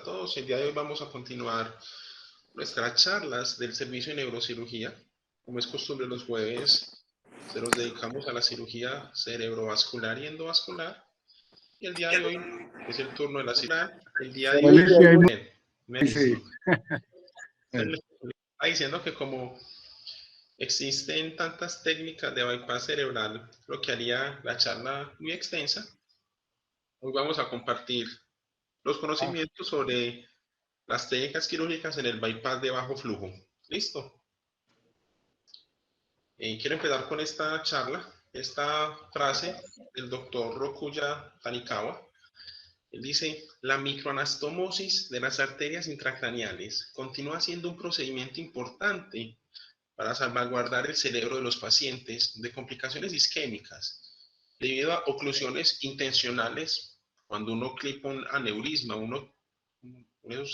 a todos. El día de hoy vamos a continuar nuestras charlas del servicio de neurocirugía. Como es costumbre, los jueves se los dedicamos a la cirugía cerebrovascular y endovascular. Y el día de hoy es el turno de la cirugía. El día de hoy, Sí. está diciendo que como existen tantas técnicas de bypass cerebral, lo que haría la charla muy extensa. Hoy vamos a compartir los conocimientos sobre las técnicas quirúrgicas en el bypass de bajo flujo. ¿Listo? Quiero empezar con esta charla, esta frase del doctor Rokuya Tanikawa. Él dice, la microanastomosis de las arterias intracraneales continúa siendo un procedimiento importante para salvaguardar el cerebro de los pacientes de complicaciones isquémicas debido a oclusiones intencionales. Cuando uno clipa un aneurisma,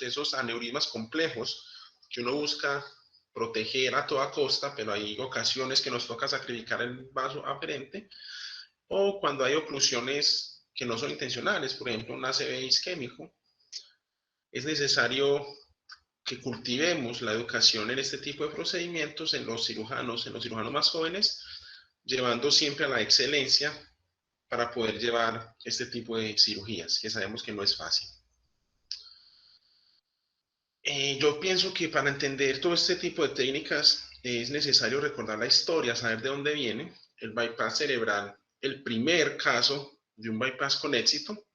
esos aneurismas complejos que uno busca proteger a toda costa, pero hay ocasiones que nos toca sacrificar el vaso aferente, o cuando hay oclusiones que no son intencionales, por ejemplo, un ACV isquémico, es necesario que cultivemos la educación en este tipo de procedimientos en los cirujanos más jóvenes, llevando siempre a la excelencia para poder llevar este tipo de cirugías, que sabemos que no es fácil. Yo pienso que para entender todo este tipo de técnicas es necesario recordar la historia, saber de dónde viene el bypass cerebral. El primer caso de un bypass con éxito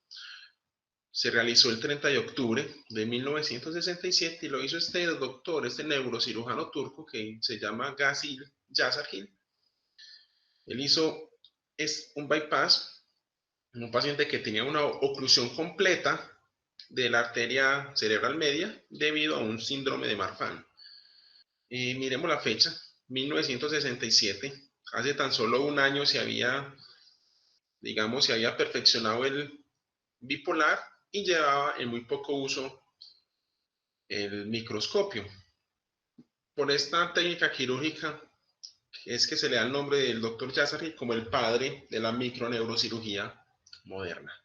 se realizó el 30 de octubre de 1967 y lo hizo este doctor, este neurocirujano turco que se llama Gasil Yazargil. Él hizo un bypass en un paciente que tenía una oclusión completa de la arteria cerebral media debido a un síndrome de Marfan. Miremos la fecha, 1967. Hace tan solo un año se había perfeccionado el bipolar y llevaba en muy poco uso el microscopio. Por esta técnica quirúrgica es que se le da el nombre del doctor Yazargil como el padre de la microneurocirugía moderna.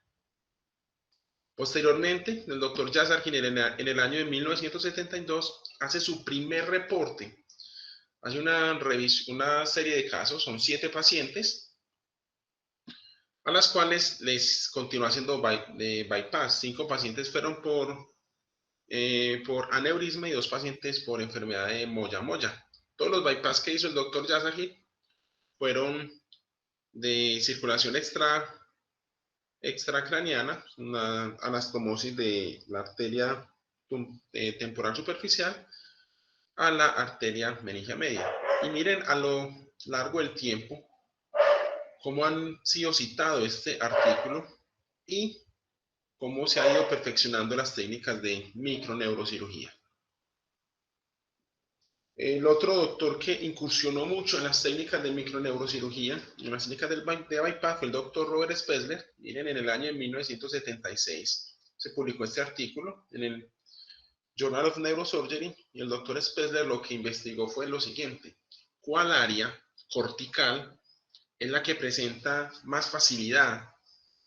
Posteriormente, el doctor Yazargil en el año de 1972 hace su primer reporte. Hace una serie de casos, son 7 pacientes, a las cuales les continúa haciendo bypass. 5 pacientes fueron por aneurisma y 2 pacientes por enfermedad de Moya-Moya. Todos los bypass que hizo el doctor Yazargil fueron de circulación extracraniana, una anastomosis de la arteria temporal superficial a la arteria meningia media. Y miren a lo largo del tiempo cómo han sido citado este artículo y cómo se ha ido perfeccionando las técnicas de microneurocirugía. El otro doctor que incursionó mucho en las técnicas de microneurocirugía, en las técnicas de bypass, fue el doctor Robert Spessler. Miren, en el año de 1976 se publicó este artículo en el Journal of Neurosurgery y el doctor Spessler lo que investigó fue lo siguiente: ¿cuál área cortical es la que presenta más facilidad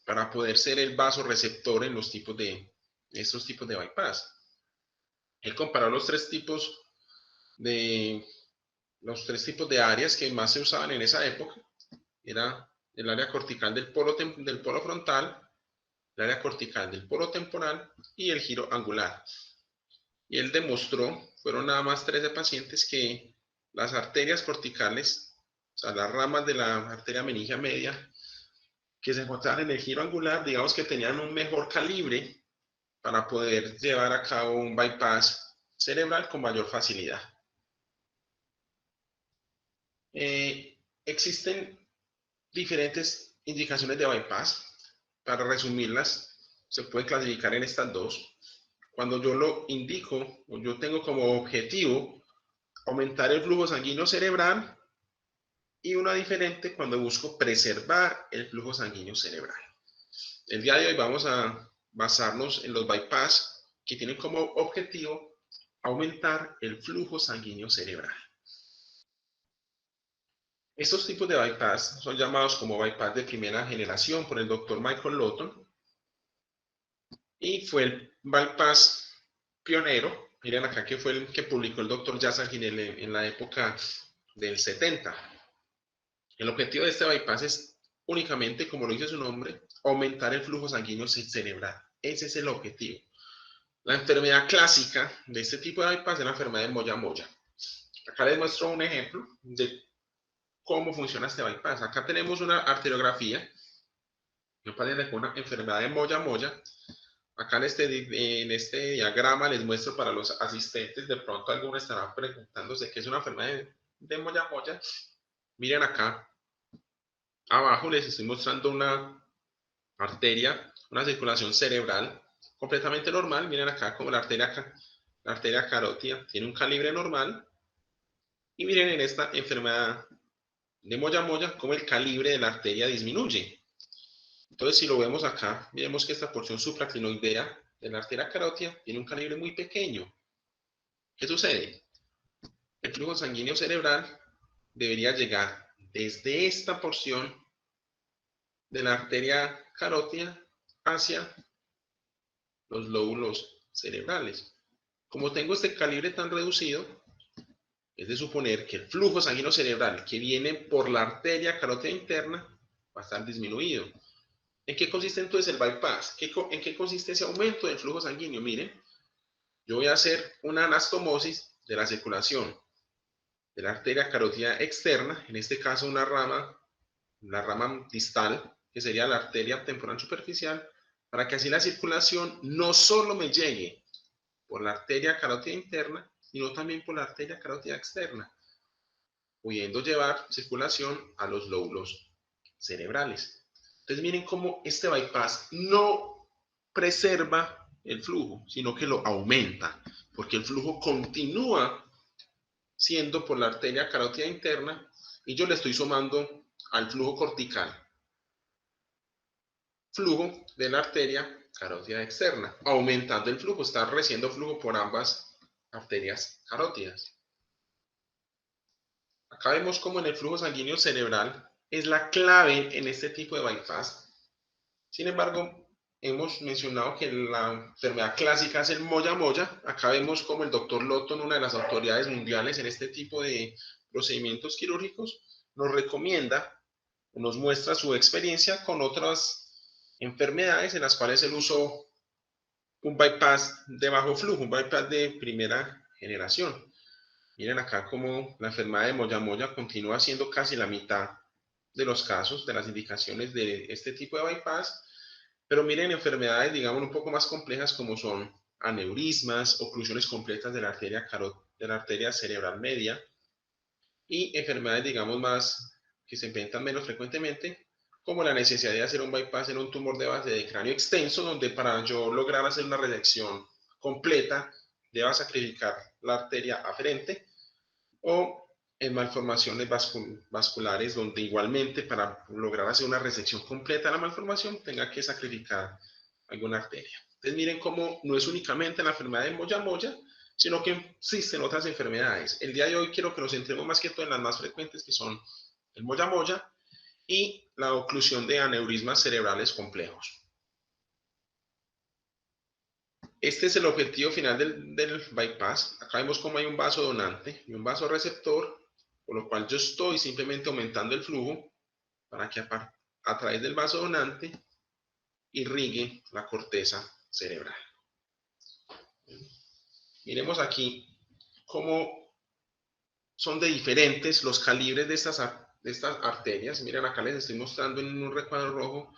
para poder ser el vasoreceptor en estos tipos de bypass? Él comparó los tres tipos de áreas que más se usaban en esa época. Era el área cortical del polo frontal, el área cortical del polo temporal y el giro angular. Y él demostró, fueron nada más 13 pacientes, que las arterias corticales, o sea, las ramas de la arteria meningia media, que se encontraban en el giro angular, digamos que tenían un mejor calibre para poder llevar a cabo un bypass cerebral con mayor facilidad. Existen diferentes indicaciones de bypass. Para resumirlas, se puede clasificar en estas dos. Cuando yo lo indico, o yo tengo como objetivo aumentar el flujo sanguíneo cerebral, y una diferente cuando busco preservar el flujo sanguíneo cerebral. El día de hoy vamos a basarnos en los bypass que tienen como objetivo aumentar el flujo sanguíneo cerebral. Estos tipos de bypass son llamados como bypass de primera generación por el doctor Michael Lawton, y fue el bypass pionero. Miren acá que fue el que publicó el doctor Yazagin en la época del 70. El objetivo de este bypass es únicamente, como lo dice su nombre, aumentar el flujo sanguíneo cerebral. Ese es el objetivo. La enfermedad clásica de este tipo de bypass es la enfermedad de Moya-Moya. Acá les muestro un ejemplo de cómo funciona este bypass. Acá tenemos una arteriografía, un paciente con una enfermedad de Moya-Moya. Acá en este diagrama les muestro para los asistentes, de pronto algunos estarán preguntándose qué es una enfermedad de Moya-Moya. Miren acá, abajo les estoy mostrando una arteria, una circulación cerebral completamente normal. Miren acá como la arteria carótida tiene un calibre normal. Y miren en esta enfermedad de Moya-Moya cómo el calibre de la arteria disminuye. Entonces, si lo vemos acá, miremos que esta porción supraclinoidea de la arteria carótida tiene un calibre muy pequeño. ¿Qué sucede? El flujo sanguíneo cerebral debería llegar desde esta porción de la arteria carótida hacia los lóbulos cerebrales. Como tengo este calibre tan reducido, es de suponer que el flujo sanguíneo cerebral que viene por la arteria carótida interna va a estar disminuido. ¿En qué consiste entonces el bypass? ¿En qué consiste ese aumento del flujo sanguíneo? Miren, yo voy a hacer una anastomosis de la circulación de la arteria carótida externa, en este caso una rama, la rama distal, que sería la arteria temporal superficial, para que así la circulación no solo me llegue por la arteria carótida interna, sino también por la arteria carótida externa, pudiendo llevar circulación a los lóbulos cerebrales. Entonces miren cómo este bypass no preserva el flujo, sino que lo aumenta, porque el flujo continúa siendo por la arteria carótida interna y yo le estoy sumando al flujo cortical, flujo de la arteria carótida externa, aumentando el flujo, está recibiendo flujo por ambas arterias carótidas. Acá vemos como en el flujo sanguíneo cerebral es la clave en este tipo de bypass. Sin embargo, hemos mencionado que la enfermedad clásica es el Moya-Moya. Acá vemos como el doctor Lotton, una de las autoridades mundiales en este tipo de procedimientos quirúrgicos, nos recomienda, nos muestra su experiencia con otras enfermedades en las cuales él usó un bypass de bajo flujo, un bypass de primera generación. Miren acá como la enfermedad de Moya-Moya continúa siendo casi la mitad de los casos, de las indicaciones de este tipo de bypass, pero miren enfermedades, digamos, un poco más complejas como son aneurismas, oclusiones completas de la arteria cerebral media y enfermedades, digamos, más que se inventan menos frecuentemente, como la necesidad de hacer un bypass en un tumor de base de cráneo extenso, donde para yo lograr hacer una resección completa, deba sacrificar la arteria aferente, o en malformaciones vasculares, donde igualmente para lograr hacer una resección completa de la malformación tenga que sacrificar alguna arteria. Entonces miren cómo no es únicamente la enfermedad de Moya-Moya, sino que existen otras enfermedades. El día de hoy quiero que nos centremos más que todo en las más frecuentes, que son el Moya-Moya y la oclusión de aneurismas cerebrales complejos. Este es el objetivo final del bypass. Acá vemos cómo hay un vaso donante y un vaso receptor, por lo cual yo estoy simplemente aumentando el flujo para que a través del vaso donante irrigue la corteza cerebral. Miremos aquí cómo son de diferentes los calibres de estas arterias. Miren, acá les estoy mostrando en un recuadro rojo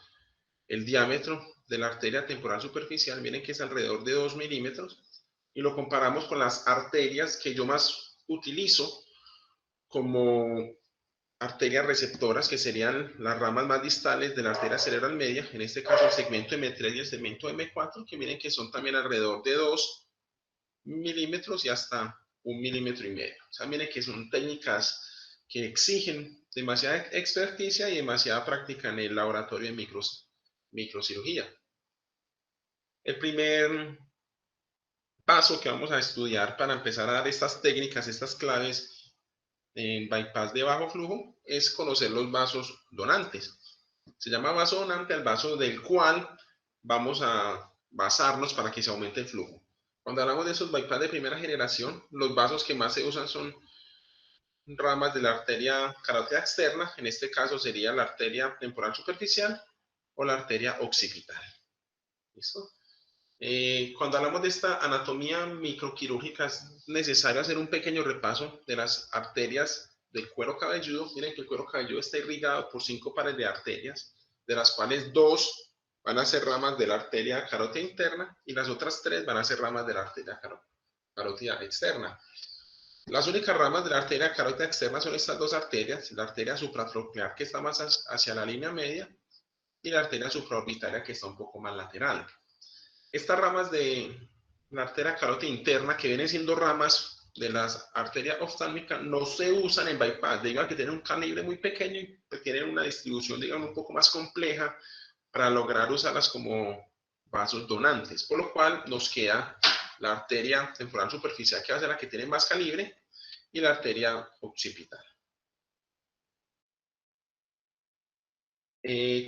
el diámetro de la arteria temporal superficial. Miren que es alrededor de 2 milímetros. Y lo comparamos con las arterias que yo más utilizo como arterias receptoras, que serían las ramas más distales de la arteria cerebral media, en este caso el segmento M3 y el segmento M4, que miren que son también alrededor de 2 milímetros y hasta 1,5 milímetros. O sea, miren que son técnicas que exigen demasiada experticia y demasiada práctica en el laboratorio de microcirugía. El primer paso que vamos a estudiar para empezar a dar estas técnicas, estas claves en bypass de bajo flujo, es conocer los vasos donantes. Se llama vaso donante al vaso del cual vamos a basarnos para que se aumente el flujo. Cuando hablamos de esos bypass de primera generación, los vasos que más se usan son ramas de la arteria carótida externa, en este caso sería la arteria temporal superficial o la arteria occipital. ¿Listo? Cuando hablamos de esta anatomía microquirúrgica, es necesario hacer un pequeño repaso de las arterias del cuero cabelludo. Miren que el cuero cabelludo está irrigado por 5 pares de arterias, de las cuales 2 van a ser ramas de la arteria carótida interna y las otras 3 van a ser ramas de la arteria carótida externa. Las únicas ramas de la arteria carótida externa son estas 2 arterias, la arteria supratronclear que está más hacia la línea media y la arteria supraorbitaria que está un poco más lateral. Estas ramas de la arteria carótida interna, que vienen siendo ramas de las arterias oftálmicas, no se usan en bypass, debido a que tienen un calibre muy pequeño y tienen una distribución, digamos, un poco más compleja para lograr usarlas como vasos donantes, por lo cual nos queda la arteria temporal superficial, que va a ser la que tiene más calibre, y la arteria occipital.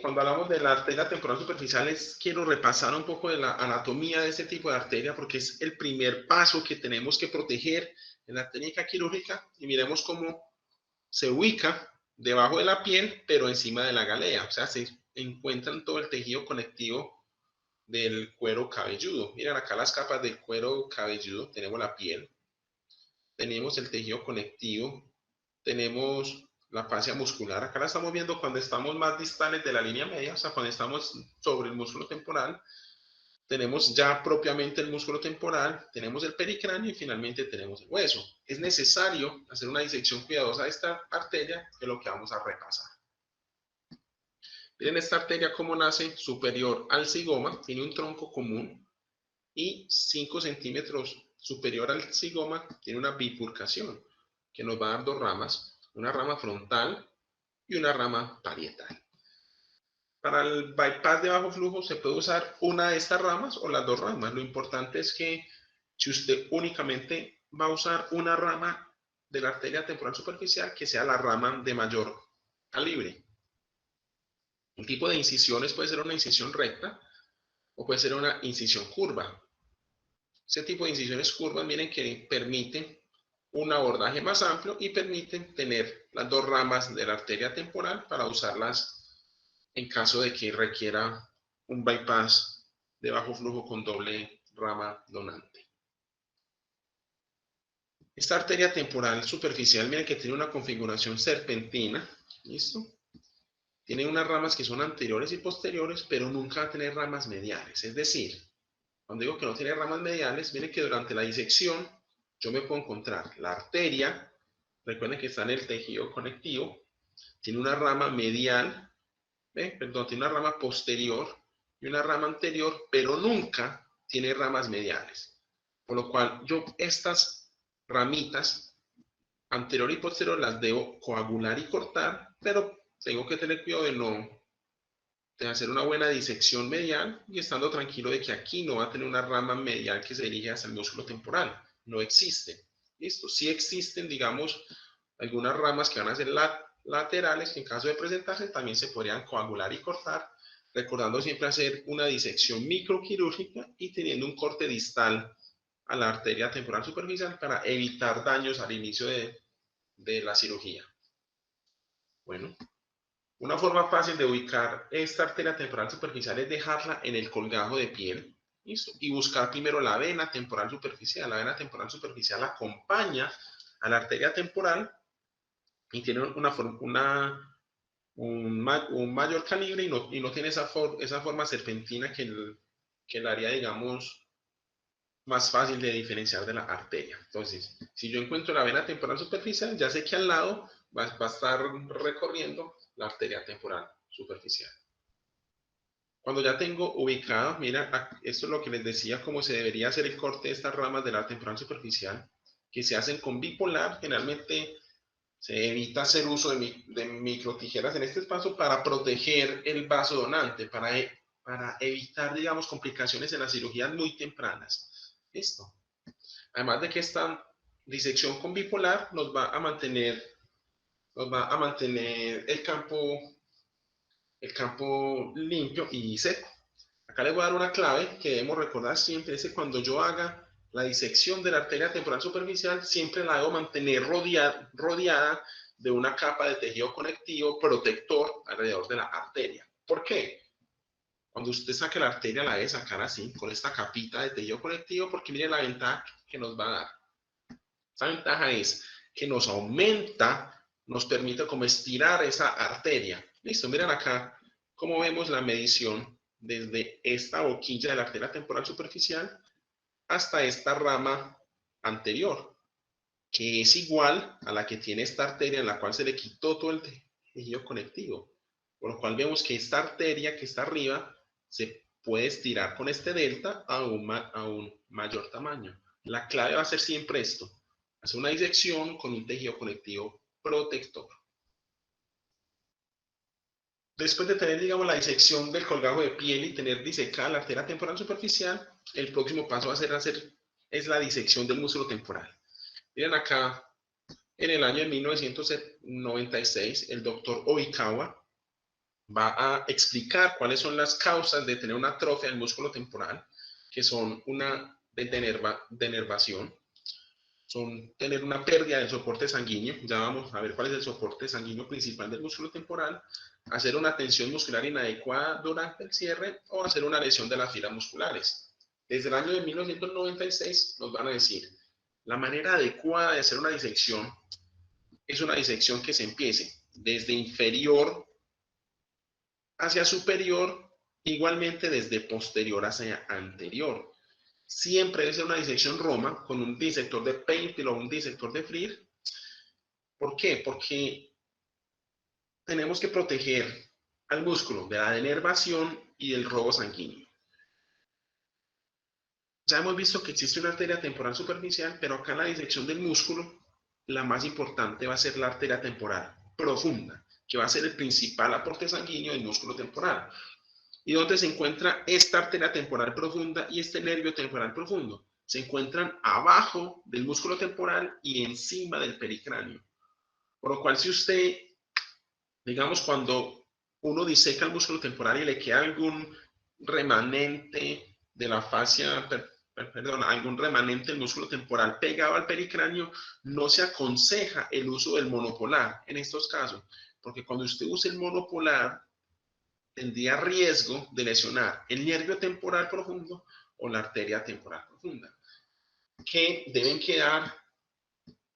Cuando hablamos de la arteria temporal superficial, quiero repasar un poco de la anatomía de este tipo de arteria, porque es el primer paso que tenemos que proteger en la técnica quirúrgica, y miremos cómo se ubica debajo de la piel, pero encima de la galea, o sea, se encuentra en todo el tejido conectivo del cuero cabelludo. Miren acá las capas del cuero cabelludo, tenemos la piel, tenemos el tejido conectivo, tenemos la fascia muscular. Acá la estamos viendo cuando estamos más distales de la línea media, o sea, cuando estamos sobre el músculo temporal. Tenemos ya propiamente el músculo temporal, tenemos el pericráneo y finalmente tenemos el hueso. Es necesario hacer una disección cuidadosa de esta arteria, que es lo que vamos a repasar. Miren esta arteria cómo nace superior al zigoma, tiene un tronco común y 5 centímetros superior al zigoma tiene una bifurcación que nos va a dar 2 ramas, una rama frontal y una rama parietal. Para el bypass de bajo flujo se puede usar una de estas ramas o las 2 ramas. Lo importante es que si usted únicamente va a usar una rama de la arteria temporal superficial, que sea la rama de mayor calibre. Un tipo de incisiones puede ser una incisión recta o puede ser una incisión curva. Ese tipo de incisiones curvas, miren que permiten un abordaje más amplio y permiten tener las 2 ramas de la arteria temporal para usarlas en caso de que requiera un bypass de bajo flujo con doble rama donante. Esta arteria temporal superficial, miren que tiene una configuración serpentina, ¿listo? Tiene unas ramas que son anteriores y posteriores, pero nunca va a tener ramas mediales. Es decir, cuando digo que no tiene ramas mediales, miren que durante la disección yo me puedo encontrar la arteria, recuerden que está en el tejido conectivo, tiene una rama medial, perdón, tiene una rama posterior y una rama anterior, pero nunca tiene ramas mediales. Por lo cual yo estas ramitas anterior y posterior las debo coagular y cortar, pero tengo que tener cuidado de hacer una buena disección medial y estando tranquilo de que aquí no va a tener una rama medial que se dirige hacia el músculo temporal. No existe. ¿Listo? Sí existen, digamos, algunas ramas que van a ser laterales, que en caso de presentarse también se podrían coagular y cortar, recordando siempre hacer una disección microquirúrgica y teniendo un corte distal a la arteria temporal superficial para evitar daños al inicio de la cirugía. Bueno, una forma fácil de ubicar esta arteria temporal superficial es dejarla en el colgajo de piel, ¿listo? Y buscar primero la vena temporal superficial. La vena temporal superficial acompaña a la arteria temporal y tiene un mayor calibre y no tiene esa forma serpentina que la haría, digamos, más fácil de diferenciar de la arteria. Entonces, si yo encuentro la vena temporal superficial, ya sé que al lado va a estar recorriendo la arteria temporal superficial. Cuando ya tengo ubicado, mira, esto es lo que les decía, cómo se debería hacer el corte de estas ramas de la temporal superficial, que se hacen con bipolar. Generalmente se evita hacer uso de microtijeras en este espacio para proteger el vaso donante, para evitar, digamos, complicaciones en las cirugías muy tempranas. Listo. Además de que esta disección con bipolar nos va a mantener el campo limpio y seco. Acá les voy a dar una clave que debemos recordar siempre, es que cuando yo haga la disección de la arteria temporal superficial siempre la debo mantener rodeada de una capa de tejido conectivo protector alrededor de la arteria. ¿Por qué? Cuando usted saque la arteria la debe sacar así, con esta capita de tejido conectivo, porque mire la ventaja que nos va a dar. Esa ventaja es que nos aumenta, nos permite como estirar esa arteria. Listo, miren acá cómo vemos la medición desde esta boquilla de la arteria temporal superficial hasta esta rama anterior, que es igual a la que tiene esta arteria en la cual se le quitó todo el tejido conectivo. Por lo cual vemos que esta arteria que está arriba se puede estirar con este delta a un mayor tamaño. La clave va a ser siempre esto: hacer una disección con un tejido conectivo protector. Después de tener, digamos, la disección del colgajo de piel y tener disecada la arteria temporal superficial, el próximo paso va a ser la disección del músculo temporal. Miren acá, en el año de 1996, el doctor Oikawa va a explicar cuáles son las causas de tener una atrofia del músculo temporal, que son una denervación, son tener una pérdida del soporte sanguíneo. Ya vamos a ver cuál es el soporte sanguíneo principal del músculo temporal, hacer una tensión muscular inadecuada durante el cierre o hacer una lesión de las fibras musculares. Desde el año de 1996 nos van a decir, la manera adecuada de hacer una disección es una disección que se empiece desde inferior hacia superior, igualmente desde posterior hacia anterior. Siempre debe ser una disección Roma con un disector de Paintil o un disector de FRIR. ¿Por qué? Porque tenemos que proteger al músculo de la denervación y del robo sanguíneo. Ya hemos visto que existe una arteria temporal superficial, pero acá en la disección del músculo, la más importante va a ser la arteria temporal profunda, que va a ser el principal aporte sanguíneo del músculo temporal. ¿Y dónde se encuentra esta arteria temporal profunda y este nervio temporal profundo? Se encuentran abajo del músculo temporal y encima del pericráneo. Por lo cual, si usted, digamos, cuando uno diseca el músculo temporal y le queda algún remanente de la fascia, perdón, algún remanente del músculo temporal pegado al pericráneo, no se aconseja el uso del monopolar en estos casos, porque cuando usted use el monopolar, tendría riesgo de lesionar el nervio temporal profundo o la arteria temporal profunda, que deben quedar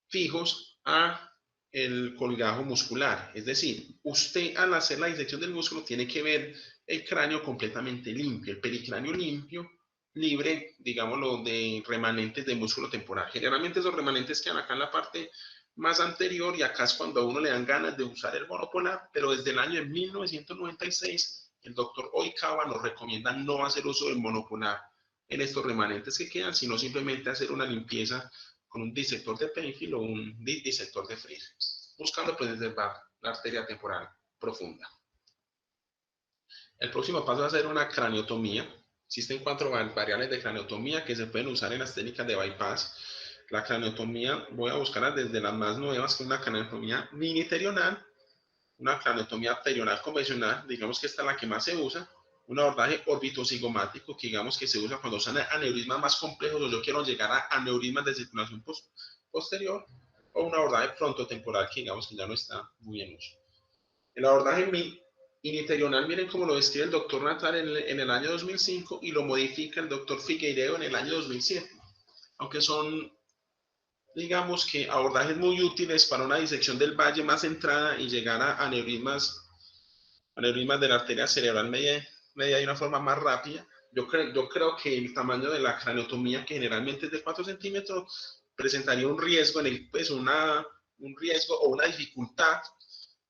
fijos a el colgajo muscular. Es decir, usted al hacer la disección del músculo tiene que ver el cráneo completamente limpio, el pericráneo limpio, libre, digámoslo, de remanentes de músculo temporal. Generalmente esos remanentes quedan acá en la parte más anterior y acá es cuando a uno le dan ganas de usar el monopolar, pero desde el año de 1996 el doctor Oikawa nos recomienda no hacer uso del monopolar en estos remanentes que quedan, sino simplemente hacer una limpieza con un disector de Paintil o un disector de FRIR, buscando preservar la arteria temporal profunda. El próximo paso va a ser una craniotomía. Existen 4 variables de craniotomía que se pueden usar en las técnicas de bypass. La craniotomía, voy a buscarlas desde las más nuevas, que es una craniotomía miniterional, una craniotomía pterional convencional, digamos que esta es la que más se usa, un abordaje orbitocigomático, que digamos que se usa cuando son aneurismas más complejos o yo quiero llegar a aneurismas de circulación posterior, o un abordaje frontotemporal que digamos que ya no está muy en uso. El abordaje initerional, miren cómo lo describe el doctor Natal en el año 2005 y lo modifica el doctor Figueiredo en el año 2007, aunque son, digamos que, abordajes muy útiles para una disección del valle más centrada y llegar a aneurismas de la arteria cerebral media de una forma más rápida. Yo creo que el tamaño de la craniotomía, que generalmente es de 4 centímetros, presentaría un riesgo, un riesgo o una dificultad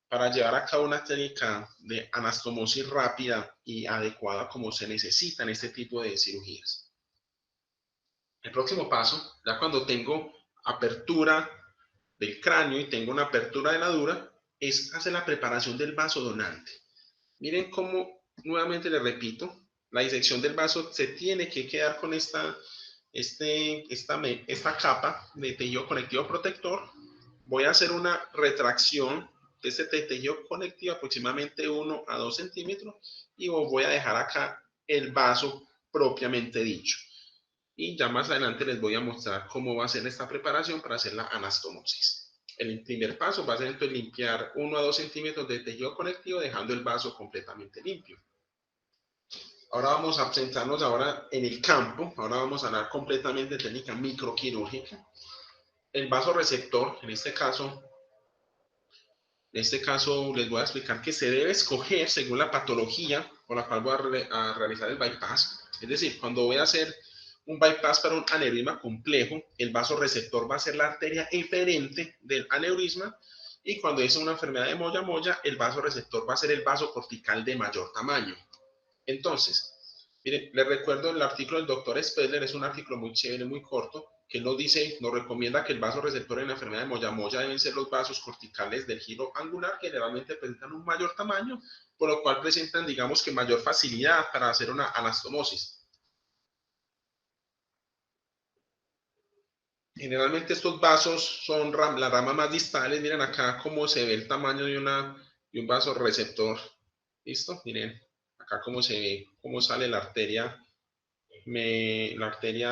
para llevar a cabo una técnica de anastomosis rápida y adecuada como se necesita en este tipo de cirugías. El próximo paso, ya cuando tengo apertura del cráneo y tengo una apertura de la dura, es hacer la preparación del vaso donante. Miren cómo, nuevamente les repito, la disección del vaso se tiene que quedar con esta capa de tejido conectivo protector. Voy a hacer una retracción de este tejido conectivo aproximadamente 1 a 2 centímetros y voy a dejar acá el vaso propiamente dicho. y ya más adelante les voy a mostrar cómo va a ser esta preparación para hacer la anastomosis. El primer paso va a ser entonces limpiar 1 a 2 centímetros de tejido conectivo dejando el vaso completamente limpio. Ahora vamos a centrarnos ahora en el campo, ahora vamos a hablar completamente de técnica microquirúrgica. El vasoreceptor, en este caso les voy a explicar que se debe escoger según la patología por la cual voy a realizar el bypass. Es decir, cuando voy a hacer un bypass para un aneurisma complejo, el vasoreceptor va a ser la arteria eferente del aneurisma, y cuando es una enfermedad de moya-moya, el vasoreceptor va a ser el vaso cortical de mayor tamaño. Entonces, miren, les recuerdo el artículo del doctor Spessler, es un artículo muy chévere, muy corto, que nos dice, nos recomienda que el vasoreceptor en la enfermedad de moya-moya deben ser los vasos corticales del giro angular, que generalmente presentan un mayor tamaño, por lo cual presentan, digamos que mayor facilidad para hacer una anastomosis. Generalmente estos vasos son las ramas más distales. Miren acá cómo se ve el tamaño de un vasoreceptor. ¿Listo? Miren acá cómo se ve, cómo sale la arteria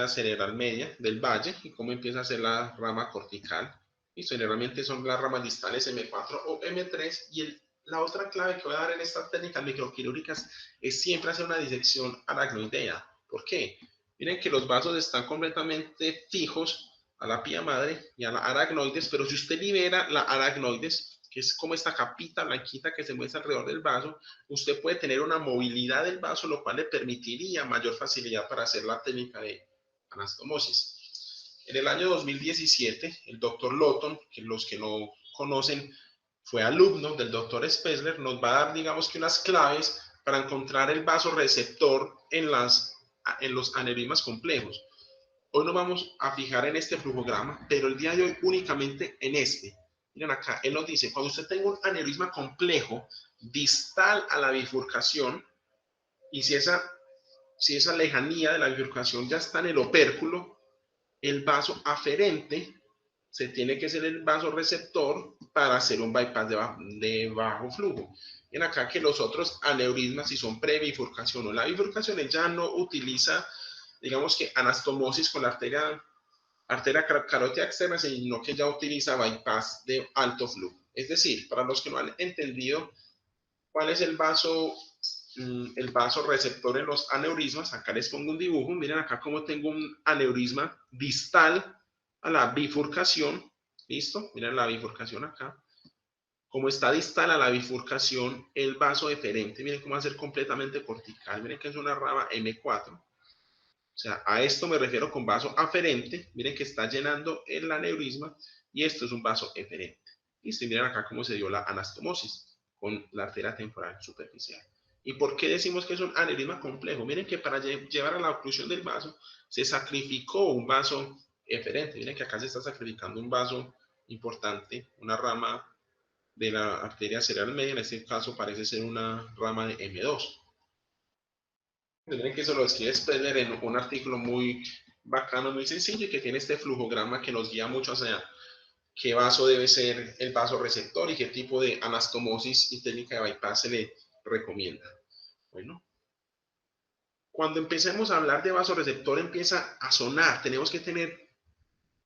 cerebral media del valle y cómo empieza a ser la rama cortical. Listo, generalmente son las ramas distales M4 o M3, y la otra clave que voy a dar en estas técnicas microquirúrgicas es siempre hacer una disección aracnoidea. ¿Por qué? Miren que los vasos están completamente fijos a la pía madre y a la aracnoides, pero si usted libera la aracnoides, que es como esta capita blanquita que se muestra alrededor del vaso, usted puede tener una movilidad del vaso, lo cual le permitiría mayor facilidad para hacer la técnica de anastomosis. En el año 2017, el doctor Lotton, que los que no conocen, fue alumno del doctor Spessler, nos va a dar, digamos que unas claves para encontrar el vasoreceptor en los aneurismas complejos. Hoy nos vamos a fijar en este flujograma, pero el día de hoy únicamente en este. Miren acá, él nos dice, cuando usted tenga un aneurisma complejo distal a la bifurcación, y si esa lejanía de la bifurcación ya está en el opérculo, el vaso aferente se tiene que ser el vasoreceptor para hacer un bypass de bajo flujo. Miren acá que los otros aneurismas, si son prebifurcación o la bifurcación, él ya no utiliza, digamos que anastomosis con la arteria carótida externa, sino que ya utiliza bypass de alto flujo. Es decir, para los que no han entendido cuál es el vasoreceptor en los aneurismas, acá les pongo un dibujo. Miren acá cómo tengo un aneurisma distal a la bifurcación. ¿Listo? Miren la bifurcación acá. Como está distal a la bifurcación, el vaso eferente, miren cómo va a ser completamente cortical. Miren que es una rama M4. O sea, a esto me refiero con vaso aferente. Miren que está llenando el aneurisma, y esto es un vaso eferente. Y miren acá cómo se dio la anastomosis con la arteria temporal superficial. ¿Y por qué decimos que es un aneurisma complejo? Miren que para llevar a la oclusión del vaso se sacrificó un vaso eferente. Miren que acá se está sacrificando un vaso importante, una rama de la arteria cerebral media. En este caso parece ser una rama de M2. Miren que eso lo describe Spessler en un artículo muy bacano, muy sencillo, y que tiene este flujograma que nos guía mucho hacia qué vaso debe ser el vasoreceptor y qué tipo de anastomosis y técnica de bypass se le recomienda. Bueno, cuando empecemos a hablar de vasoreceptor empieza a sonar, tenemos que tener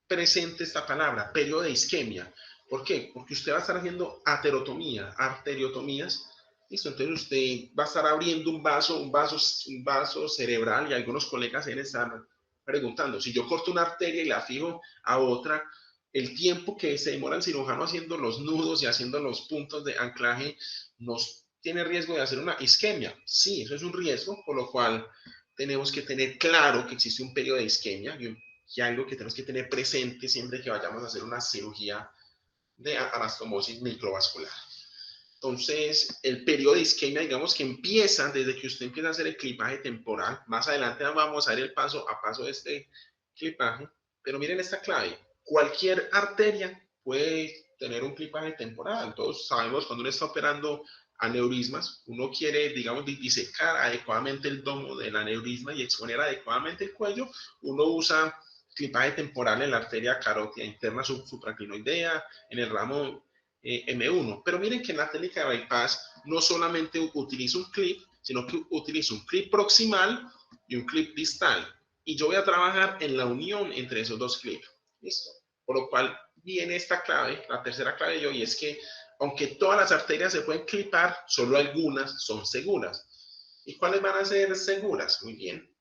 presente esta palabra, periodo de isquemia. ¿Por qué? Porque usted va a estar haciendo arteriotomías. Listo, entonces usted va a estar abriendo un vaso cerebral, y algunos colegas se están preguntando, si yo corto una arteria y la fijo a otra, el tiempo que se demora el cirujano haciendo los nudos y haciendo los puntos de anclaje, ¿nos tiene riesgo de hacer una isquemia? Sí, eso es un riesgo, por lo cual tenemos que tener claro que existe un periodo de isquemia y algo que tenemos que tener presente siempre que vayamos a hacer una cirugía de anastomosis microvascular. Entonces, el periodo de isquemia, digamos que empieza desde que usted empieza a hacer el clipaje temporal. Más adelante vamos a ver el paso a paso de este clipaje, pero miren esta clave. Cualquier arteria puede tener un clipaje temporal. Todos sabemos cuando uno está operando aneurismas, uno quiere, digamos, disecar adecuadamente el domo del aneurisma y exponer adecuadamente el cuello. Uno usa clipaje temporal en la arteria carótida interna supraclinoidea, en el ramo M1. Pero miren que en la técnica de bypass no solamente utilizo un clip, sino que utilizo un clip proximal y un clip distal. y yo voy a trabajar en la unión entre esos dos clips. ¿Listo? Por lo cual viene esta clave, la tercera clave de hoy, es que aunque todas las arterias se pueden clipar, solo algunas son seguras. ¿Y cuáles van a ser seguras? Muy bien.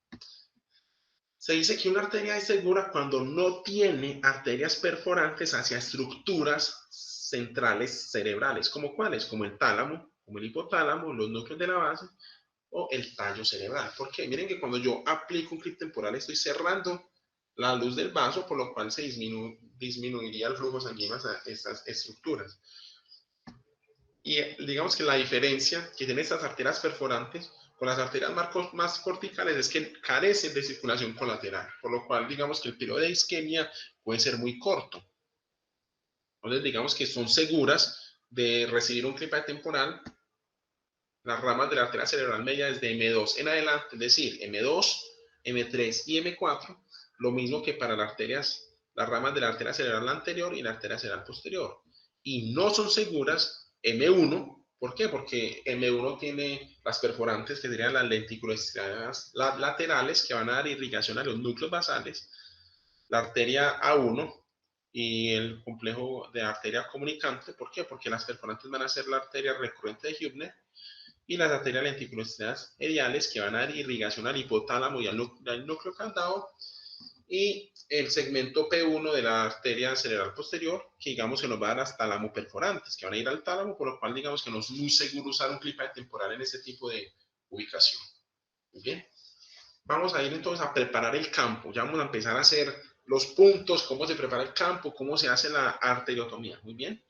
Se dice que una arteria es segura cuando no tiene arterias perforantes hacia estructuras centrales cerebrales. ¿Como cuáles? Como el tálamo, como el hipotálamo, los núcleos de la base o el tallo cerebral. ¿Por qué? Miren que cuando yo aplico un clip temporal estoy cerrando la luz del vaso, por lo cual se disminuiría el flujo sanguíneo hacia estas estructuras. Y digamos que la diferencia que tienen estas arterias perforantes con las arterias más corticales es que carecen de circulación colateral, por lo cual digamos que el periodo de isquemia puede ser muy corto. Entonces digamos que son seguras de recibir un clip temporal las ramas de la arteria cerebral media desde M2 en adelante, es decir, M2, M3 y M4, lo mismo que para las ramas de la arteria cerebral anterior y la arteria cerebral posterior. Y no son seguras M1, ¿por qué? Porque M1 tiene las perforantes, que serían las lenticuloestriadas laterales, que van a dar irrigación a los núcleos basales, la arteria A1 y el complejo de arteria comunicante. ¿Por qué? Porque las perforantes van a ser la arteria recurrente de Hübner y las arterias lenticuloestriadas mediales, que van a dar irrigación al hipotálamo y al núcleo candado, y el segmento P1 de la arteria cerebral posterior, que digamos que nos va a dar las tálamo perforantes, que van a ir al tálamo, por lo cual digamos que no es muy seguro usar un clip temporal en ese tipo de ubicación. Muy bien. Vamos a ir entonces a preparar el campo. Ya vamos a empezar a hacer los puntos, cómo se prepara el campo, cómo se hace la arteriotomía. Muy bien.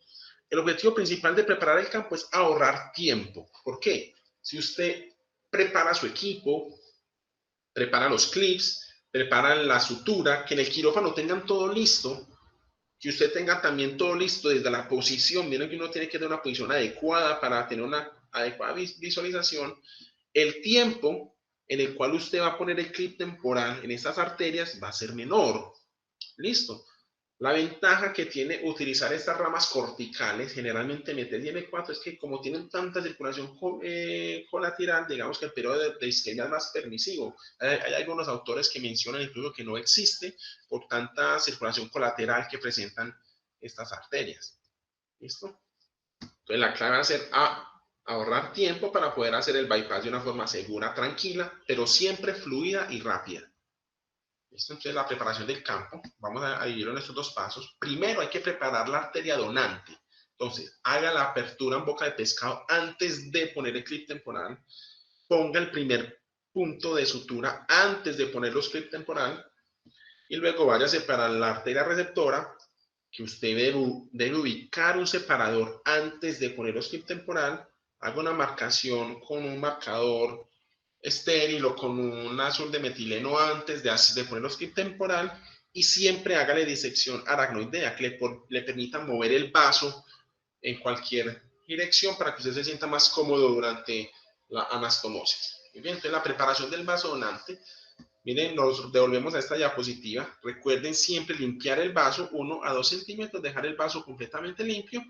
El objetivo principal de preparar el campo es ahorrar tiempo. ¿Por qué? Si usted prepara su equipo, prepara los clips, prepara la sutura, que en el quirófano tengan todo listo, que usted tenga también todo listo desde la posición. Miren que uno tiene que tener una posición adecuada para tener una adecuada visualización. El tiempo en el cual usted va a poner el clip temporal en estas arterias va a ser menor. Listo. La ventaja que tiene utilizar estas ramas corticales, generalmente M3 y M4, es que como tienen tanta circulación colateral, digamos que el periodo de isquemia es más permisivo. Hay algunos autores que mencionan incluso que no existe por tanta circulación colateral que presentan estas arterias. ¿Listo? Entonces la clave va a ser ahorrar tiempo para poder hacer el bypass de una forma segura, tranquila, pero siempre fluida y rápida. ¿Listo? Entonces la preparación del campo, vamos a dividirlo en estos dos pasos. Primero hay que preparar la arteria donante. Entonces, haga la apertura en boca de pescado antes de poner el clip temporal. Ponga el primer punto de sutura antes de poner los clip temporal. Y luego váyase para la arteria receptora, que usted debe ubicar un separador antes de poner los clip temporal. Haga una marcación con un marcador estéril o con un azul de metileno antes de poner los clip temporal, y siempre hágale disección aracnoidea que le permita mover el vaso en cualquier dirección para que usted se sienta más cómodo durante la anastomosis. Muy bien, entonces la preparación del vaso donante. Miren, nos devolvemos a esta diapositiva. Recuerden siempre limpiar el vaso 1 a 2 centímetros, dejar el vaso completamente limpio,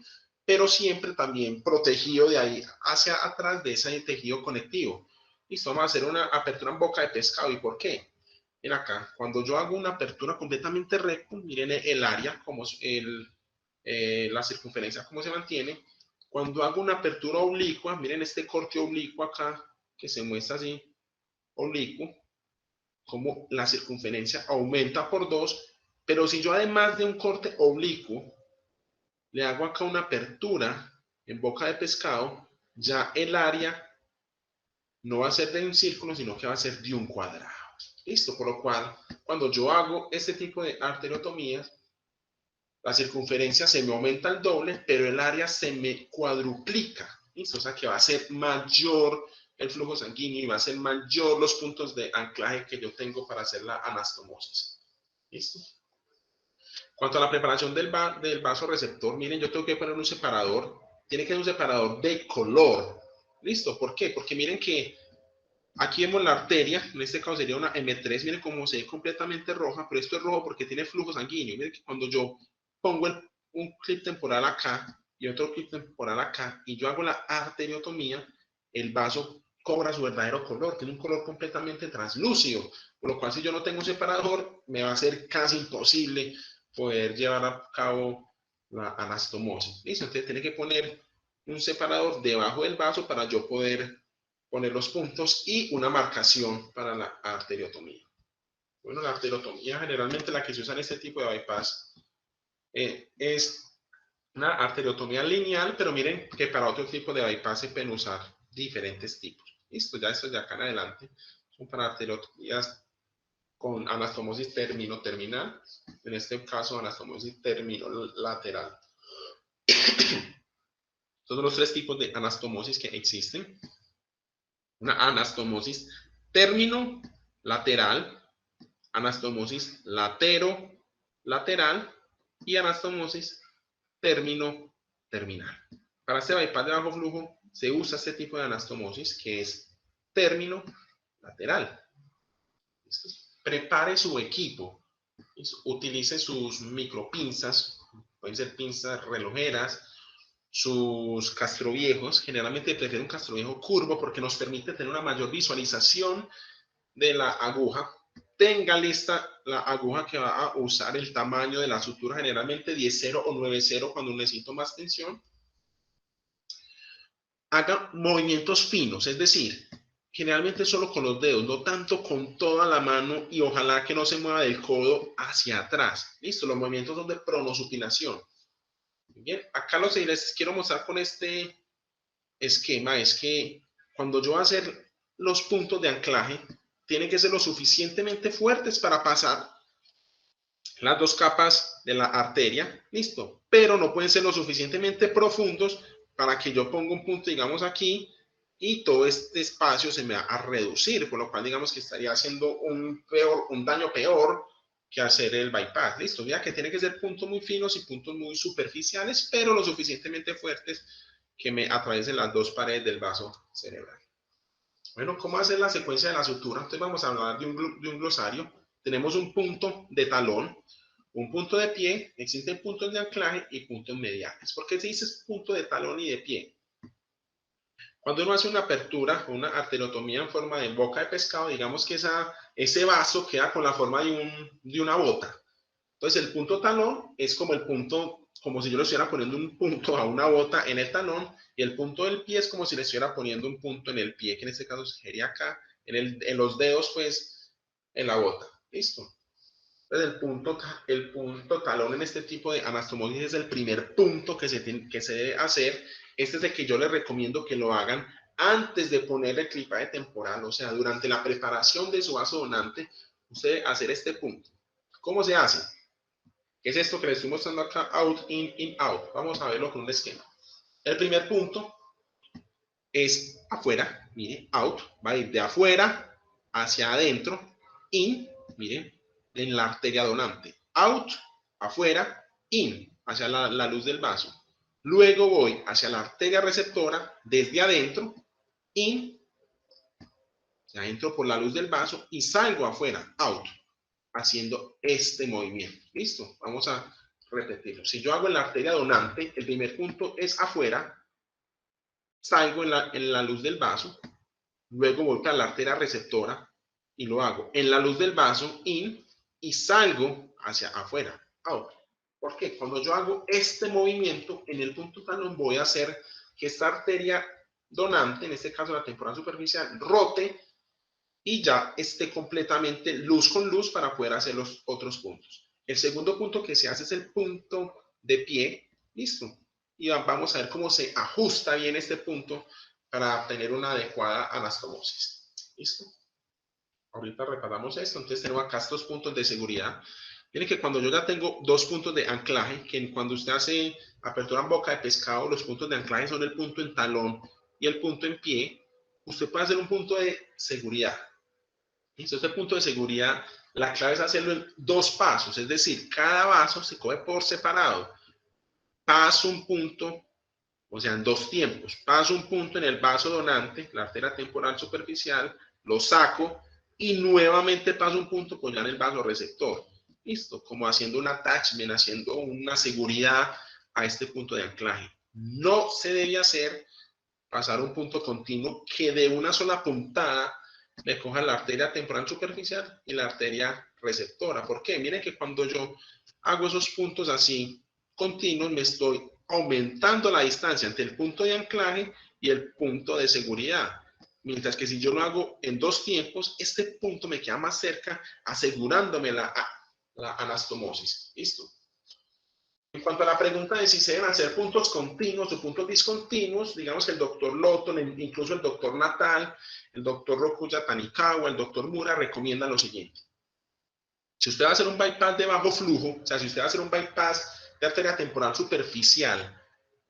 pero siempre también protegido de ahí hacia atrás de ese tejido conectivo. Listo, vamos a hacer una apertura en boca de pescado. ¿Y por qué? Miren acá, cuando yo hago una apertura completamente recta, miren el área, como la circunferencia, cómo se mantiene. Cuando hago una apertura oblicua, miren este corte oblicuo acá, que se muestra así, oblicuo, como la circunferencia aumenta por 2, pero si yo además de un corte oblicuo, le hago acá una apertura en boca de pescado, ya el área no va a ser de un círculo, sino que va a ser de un cuadrado. Listo, por lo cual, cuando yo hago este tipo de arteriotomías, la circunferencia se me aumenta el doble, pero el área se me cuadruplica. ¿Listo? O sea que va a ser mayor el flujo sanguíneo y va a ser mayor los puntos de anclaje que yo tengo para hacer la anastomosis. ¿Listo? Cuanto a la preparación del vaso receptor, miren, yo tengo que poner un separador. Tiene que ser un separador de color. ¿Listo? ¿Por qué? Porque miren que aquí vemos la arteria, en este caso sería una M3, miren cómo se ve completamente roja, pero esto es rojo porque tiene flujo sanguíneo. Miren que cuando yo pongo un clip temporal acá y otro clip temporal acá, y yo hago la arteriotomía, el vaso cobra su verdadero color, tiene un color completamente translúcido, por lo cual si yo no tengo un separador, me va a ser casi imposible poder llevar a cabo la anastomosis. ¿Listo? Entonces tiene que poner un separador debajo del vaso para yo poder poner los puntos y una marcación para la arteriotomía. Bueno, la arteriotomía generalmente la que se usa en este tipo de bypass es una arteriotomía lineal, pero miren que para otro tipo de bypass se pueden usar diferentes tipos. Listo, ya esto ya acá en adelante son para arteriotomías con anastomosis termino-terminal, en este caso anastomosis terminolateral. Son los tres tipos de anastomosis que existen. Una anastomosis terminolateral, anastomosis latero-lateral y anastomosis termino-terminal. Para este bypass de bajo flujo se usa este tipo de anastomosis que es termino-lateral. Prepare su equipo, utilice sus micropinzas, pueden ser pinzas relojeras, sus castroviejos. Generalmente prefiero un castroviejo curvo porque nos permite tener una mayor visualización de la aguja. Tenga lista la aguja que va a usar, el tamaño de la sutura, generalmente 10-0 o 9-0 cuando necesito más tensión. Haga movimientos finos, es decir, generalmente solo con los dedos, no tanto con toda la mano, y ojalá que no se mueva del codo hacia atrás. Listo, los movimientos son de pronosupinación. Bien, acá lo que les quiero mostrar con este esquema es que cuando yo voy a hacer los puntos de anclaje, tienen que ser lo suficientemente fuertes para pasar las dos capas de la arteria, listo, pero no pueden ser lo suficientemente profundos para que yo ponga un punto, digamos aquí, y todo este espacio se me va a reducir, por lo cual digamos que estaría haciendo un daño peor que hacer el bypass. Listo, ya que tiene que ser puntos muy finos y puntos muy superficiales, pero lo suficientemente fuertes que me atraviesen las dos paredes del vaso cerebral. Bueno, ¿cómo hacer la secuencia de la sutura? Entonces vamos a hablar de un glosario. Tenemos un punto de talón, un punto de pie, existen puntos de anclaje y puntos mediales. ¿Por qué se dice punto de talón y de pie? Cuando uno hace una apertura o una arteriotomía en forma de boca de pescado, digamos que ese vaso queda con la forma de una bota. Entonces el punto talón es como el punto, como si yo le estuviera poniendo un punto a una bota en el talón, y el punto del pie es como si le estuviera poniendo un punto en el pie, que en este caso sería acá, en los dedos, pues, en la bota. ¿Listo? Entonces el punto talón en este tipo de anastomosis es el primer punto que se debe hacer. Este es el que yo les recomiendo que lo hagan antes de poner el clipaje temporal, o sea, durante la preparación de su vaso donante, usted debe hacer este punto. ¿Cómo se hace? ¿Qué es esto que les estoy mostrando acá? Out, in, out. Vamos a verlo con un esquema. El primer punto es afuera, mire, out, va a ir de afuera hacia adentro, in, mire, en la arteria donante, out, afuera, in, hacia la luz del vaso. Luego voy hacia la arteria receptora, desde adentro, in, adentro por la luz del vaso, y salgo afuera, out, haciendo este movimiento. ¿Listo? Vamos a repetirlo. Si yo hago en la arteria donante, el primer punto es afuera, salgo en la luz del vaso, luego voy a la arteria receptora y lo hago en la luz del vaso, in, y salgo hacia afuera, out. ¿Por qué? Cuando yo hago este movimiento en el punto talón, voy a hacer que esta arteria donante, en este caso la temporal superficial, rote y ya esté completamente luz con luz para poder hacer los otros puntos. El segundo punto que se hace es el punto de pie, listo. Y vamos a ver cómo se ajusta bien este punto para tener una adecuada anastomosis. ¿Listo? Ahorita repasamos esto. Entonces tenemos acá estos puntos de seguridad. Miren que cuando yo ya tengo dos puntos de anclaje, que cuando usted hace apertura en boca de pescado, los puntos de anclaje son el punto en talón y el punto en pie, usted puede hacer un punto de seguridad. Este punto de seguridad, la clave es hacerlo en dos pasos, es decir, cada vaso se coge por separado. Paso un punto, o sea, en dos tiempos. Paso un punto en el vaso donante, la arteria temporal superficial, lo saco y nuevamente paso un punto pues ya en el vaso receptor. Listo, como haciendo un attachment, haciendo una seguridad a este punto de anclaje. No se debe hacer pasar un punto continuo que de una sola puntada le coja la arteria temporal superficial y la arteria receptora. ¿Por qué? Miren que cuando yo hago esos puntos así continuos, me estoy aumentando la distancia entre el punto de anclaje y el punto de seguridad. Mientras que si yo lo hago en dos tiempos, este punto me queda más cerca, asegurándome la anastomosis. ¿Listo? En cuanto a la pregunta de si se deben hacer puntos continuos o puntos discontinuos, digamos que el doctor Lotton, incluso el doctor Natal, el doctor Rokuya Tanikawa, el doctor Mura recomiendan lo siguiente. Si usted va a hacer un bypass de bajo flujo, o sea, si usted va a hacer un bypass de arteria temporal superficial,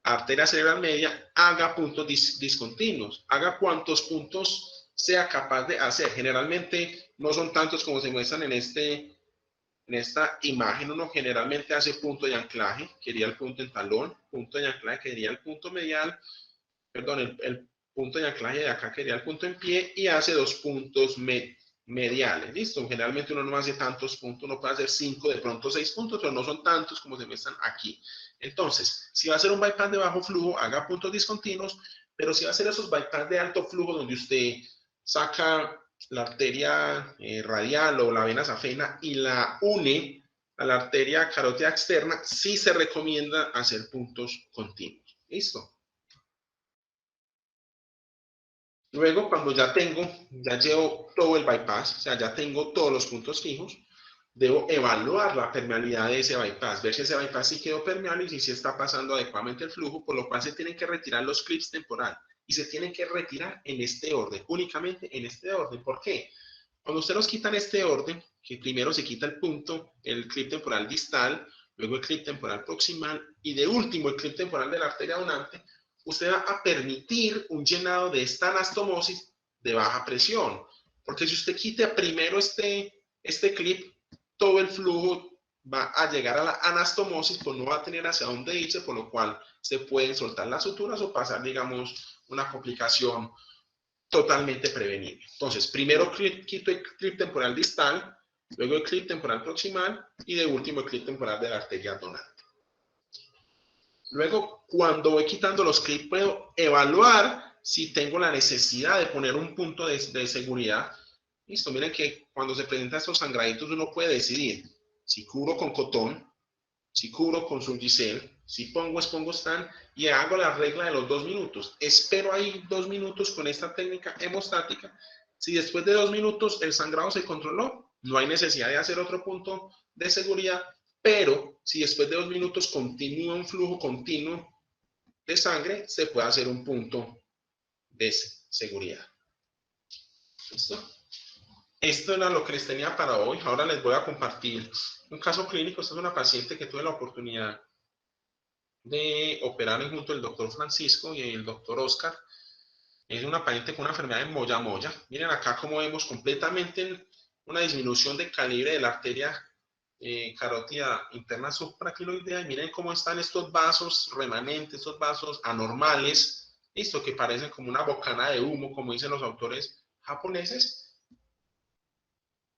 arteria cerebral media, haga puntos discontinuos, haga cuantos puntos sea capaz de hacer. Generalmente no son tantos como se muestran en esta imagen. Uno generalmente hace punto de anclaje, que sería el punto en talón, punto de anclaje, que sería el punto medial, perdón, el punto de anclaje de acá, que sería el punto en pie, y hace dos puntos mediales. ¿Listo? Generalmente uno no hace tantos puntos, uno puede hacer 5, de pronto 6 puntos, pero no son tantos como se muestran aquí. Entonces, si va a hacer un bypass de bajo flujo, haga puntos discontinuos, pero si va a hacer esos bypass de alto flujo, donde usted saca la arteria radial o la vena safena y la une a la arteria carótida externa, sí se recomienda hacer puntos continuos. ¿Listo? Luego, cuando ya llevo todo el bypass, o sea, ya tengo todos los puntos fijos, debo evaluar la permeabilidad de ese bypass, ver si ese bypass sí quedó permeable y si sí está pasando adecuadamente el flujo, por lo cual se tienen que retirar los clips temporal y se tienen que retirar en este orden, únicamente en este orden. ¿Por qué? Cuando usted los quita en este orden, que primero se quita el punto, el clip temporal distal, luego el clip temporal proximal y de último el clip temporal de la arteria donante, usted va a permitir un llenado de esta anastomosis de baja presión. Porque si usted quita primero este clip, todo el flujo va a llegar a la anastomosis, pues no va a tener hacia dónde irse, por lo cual se pueden soltar las suturas o pasar, digamos, una complicación totalmente prevenible. Entonces, primero quito el clip temporal distal, luego el clip temporal proximal y de último el clip temporal de la arteria donante. Luego, cuando voy quitando los clips, puedo evaluar si tengo la necesidad de poner un punto de seguridad. Listo, miren que cuando se presentan estos sangraditos uno puede decidir si cubro con cotón, si cubro con Surgicel, si pongo Spongo-Stan y hago la regla de los 2 minutos. Espero ahí 2 minutos con esta técnica hemostática. Si después de 2 minutos el sangrado se controló, no hay necesidad de hacer otro punto de seguridad, pero si después de 2 minutos continúa un flujo continuo de sangre, se puede hacer un punto de seguridad. ¿Listo? Esto era lo que les tenía para hoy. Ahora les voy a compartir un caso clínico. Esta es una paciente que tuve la oportunidad de operar junto al doctor Francisco y el doctor Oscar. Es una paciente con una enfermedad de moya-moya. Miren acá cómo vemos completamente una disminución de calibre de la arteria carótida interna supraquiloidea. Y miren cómo están estos vasos remanentes, estos vasos anormales, listo, que parecen como una bocana de humo, como dicen los autores japoneses.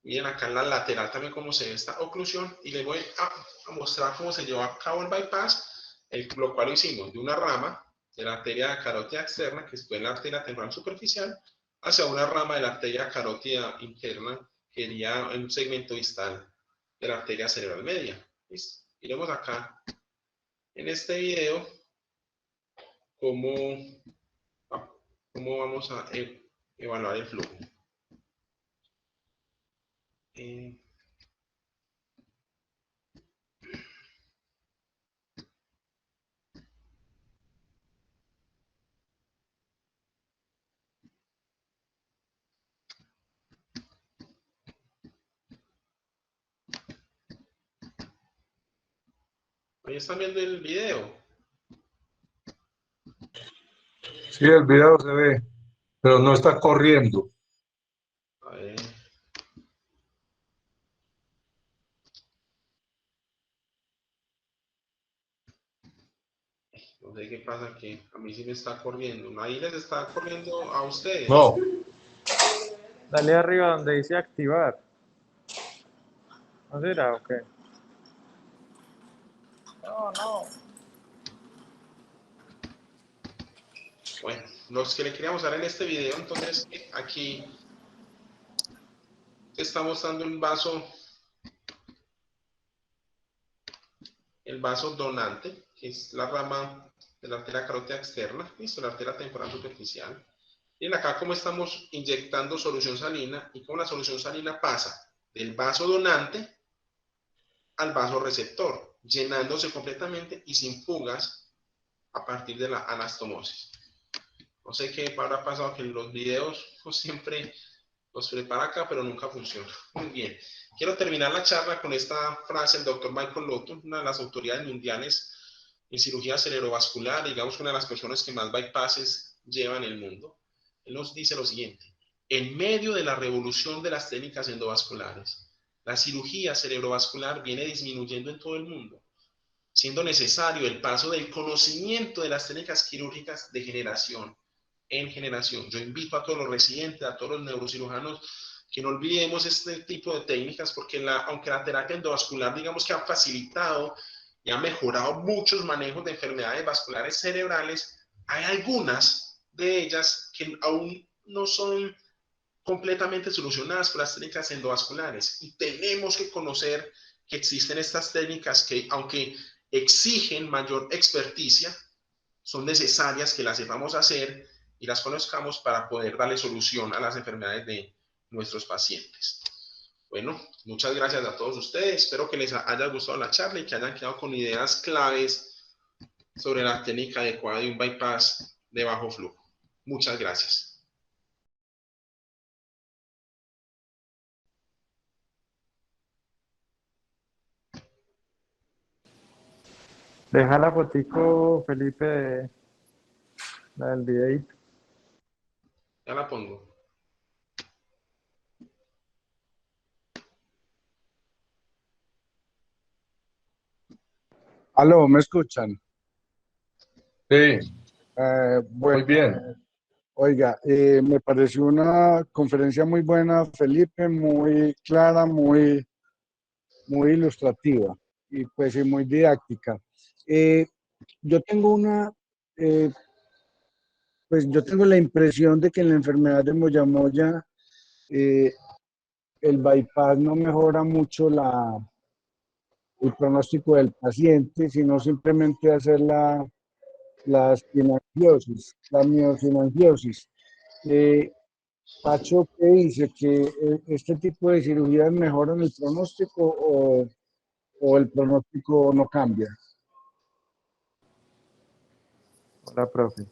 Miren acá en la lateral también cómo se ve esta oclusión. Y les voy a mostrar cómo se lleva a cabo el bypass, lo cual hicimos de una rama de la arteria carótida externa, que estuvo en la arteria temporal superficial, hacia una rama de la arteria carótida interna, que sería un segmento distal de la arteria cerebral media. ¿Listo? Miremos acá en este video cómo vamos a evaluar el flujo. Ahí están viendo el video. Sí, el video se ve, pero no está corriendo. A ver. No sé qué pasa aquí. A mí sí me está corriendo. Ahí les está corriendo a ustedes. No, Dale arriba donde dice activar. ¿No será o qué? No. Bueno, los que le quería mostrar en este video. Entonces, aquí está mostrando el vaso donante, que es la rama de la arteria carótida externa, listo, la arteria temporal superficial. Miren acá cómo estamos inyectando solución salina y cómo la solución salina pasa del vaso donante al vaso receptor, llenándose completamente y sin fugas a partir de la anastomosis. No sé qué habrá pasado, que en los videos pues, siempre los prepara acá, pero nunca funciona. Muy bien. Quiero terminar la charla con esta frase del doctor Michael Lotton, una de las autoridades mundiales en cirugía cerebrovascular, digamos una de las personas que más bypasses lleva en el mundo. Él nos dice lo siguiente: en medio de la revolución de las técnicas endovasculares, la cirugía cerebrovascular viene disminuyendo en todo el mundo, siendo necesario el paso del conocimiento de las técnicas quirúrgicas de generación en generación. Yo invito a todos los residentes, a todos los neurocirujanos, que no olvidemos este tipo de técnicas, porque aunque la terapia endovascular, digamos que ha facilitado y ha mejorado muchos manejos de enfermedades vasculares cerebrales, hay algunas de ellas que aún no son completamente solucionadas por las técnicas endovasculares, y tenemos que conocer que existen estas técnicas que, aunque exigen mayor experticia, son necesarias que las sepamos hacer y las conozcamos para poder darle solución a las enfermedades de nuestros pacientes. Bueno, muchas gracias a todos ustedes. Espero que les haya gustado la charla y que hayan quedado con ideas claves sobre la técnica adecuada de un bypass de bajo flujo. Muchas gracias. Deja la fotico, Felipe, de la del videito. Ya la pongo. Aló, ¿me escuchan? Sí, muy Bueno, bien. oiga, me pareció una conferencia muy buena, Felipe, muy clara, muy ilustrativa y pues y muy didáctica. Eh, yo tengo eh, pues yo tengo la impresión de que en la enfermedad de Moyamoya eh, el bypass no mejora mucho el pronóstico del paciente, sino simplemente hacer la sinangiosis, la miosinangiosis. Eh, Pacho, ¿qué dice? ¿Que este tipo de cirugías mejoran el pronóstico o el pronóstico no cambia? Hola, profe.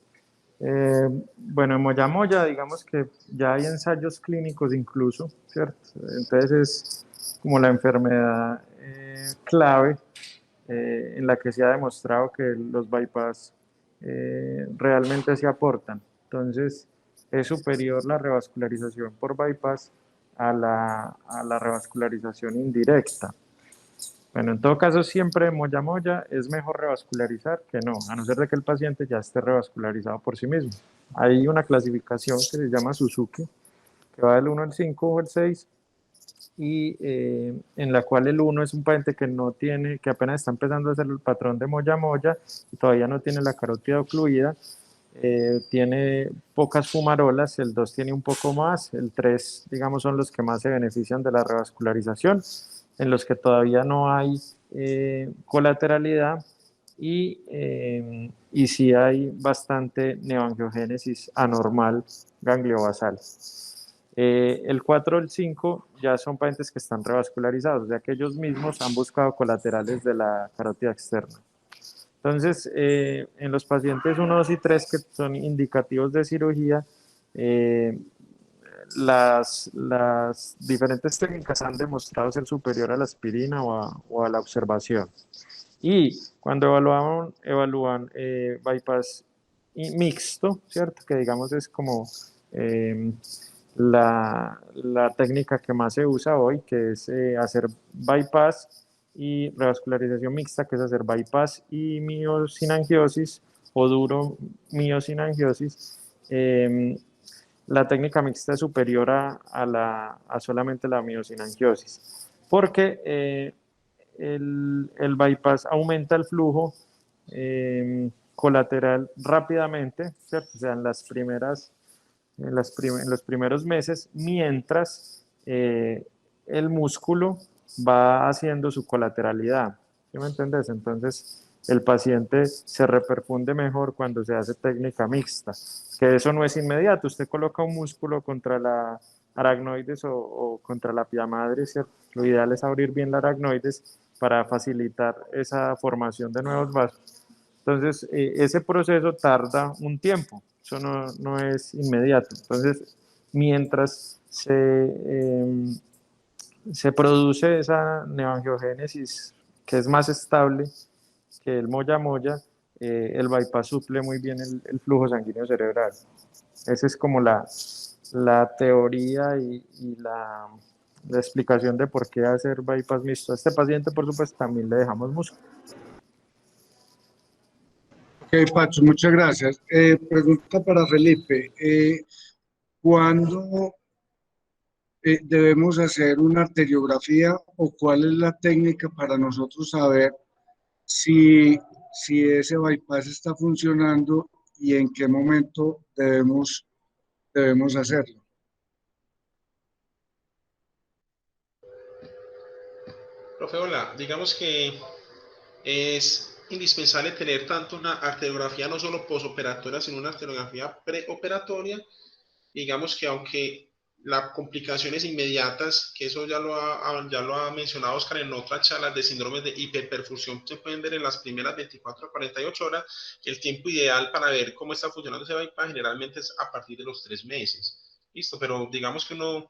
Bueno, en Moyamoya, digamos que ya hay ensayos clínicos incluso, ¿cierto? Entonces es como la enfermedad clave en la que se ha demostrado que los bypass realmente se aportan. Entonces, es superior la revascularización por bypass a la revascularización indirecta. Bueno, en todo caso, siempre moya moya es mejor revascularizar que no, a no ser de que el paciente ya esté revascularizado por sí mismo. Hay una clasificación que se llama Suzuki, que va del 1 al 5 o el 6, y en la cual el 1 es un paciente que no tiene, que apenas está empezando a hacer el patrón de moya moya y todavía no tiene la carótida ocluida, tiene pocas fumarolas, el 2 tiene un poco más, el 3, digamos, son los que más se benefician de la revascularización, en los que todavía no hay colateralidad y sí hay bastante neoangiogénesis anormal gangliobasal. El 4 o el 5 ya son pacientes que están revascularizados, o sea que ellos mismos han buscado colaterales de la carótida externa. Entonces, en los pacientes 1, 2 y 3 que son indicativos de cirugía, las diferentes técnicas han demostrado ser superior a la aspirina o a la observación. Y cuando evalúan bypass mixto, ¿cierto? Que digamos es como la técnica que más se usa hoy, que es hacer bypass y revascularización mixta, que es hacer bypass y miosinangiosis o duro miosinangiosis. La técnica mixta es superior a solamente la miosinangiosis, porque el bypass aumenta el flujo colateral rápidamente, ¿cierto? O sea, en los primeros meses, mientras el músculo va haciendo su colateralidad. ¿Sí me entiendes? Entonces, el paciente se reperfunde mejor cuando se hace técnica mixta, que eso no es inmediato. Usted coloca un músculo contra la aracnoides o contra la pia madre, ¿cierto? Lo ideal es abrir bien la aracnoides para facilitar esa formación de nuevos vasos. Entonces, ese proceso tarda un tiempo, eso no es inmediato. Entonces, mientras se produce esa neoangiogénesis que es más estable que el moya-moya, el bypass suple muy bien el flujo sanguíneo cerebral. Esa es como la teoría y la explicación de por qué hacer bypass mixto. A este paciente, por supuesto, también le dejamos músculo. Ok, Pacho, muchas gracias. Pregunta para Felipe. ¿Cuándo debemos hacer una arteriografía o cuál es la técnica para nosotros saber si ese bypass está funcionando y en qué momento debemos hacerlo? Profe, hola, digamos que es indispensable tener tanto una arteriografía no solo posoperatoria, sino una arteriografía preoperatoria. Digamos que aunque las complicaciones inmediatas, que eso ya lo ha mencionado Oscar en otras charlas de síndromes de hiperperfusión, se pueden ver en las primeras 24 a 48 horas, el tiempo ideal para ver cómo está funcionando ese bypass generalmente es a partir de los 3 meses. Listo, pero digamos que uno,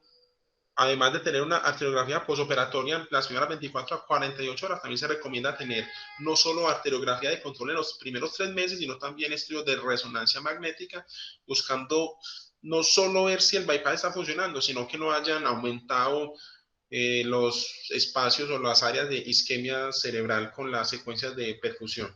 además de tener una arteriografía posoperatoria en las primeras 24 a 48 horas, también se recomienda tener no solo arteriografía de control en los primeros 3 meses, sino también estudios de resonancia magnética, buscando no solo ver si el bypass está funcionando, sino que no hayan aumentado los espacios o las áreas de isquemia cerebral con las secuencias de perfusión.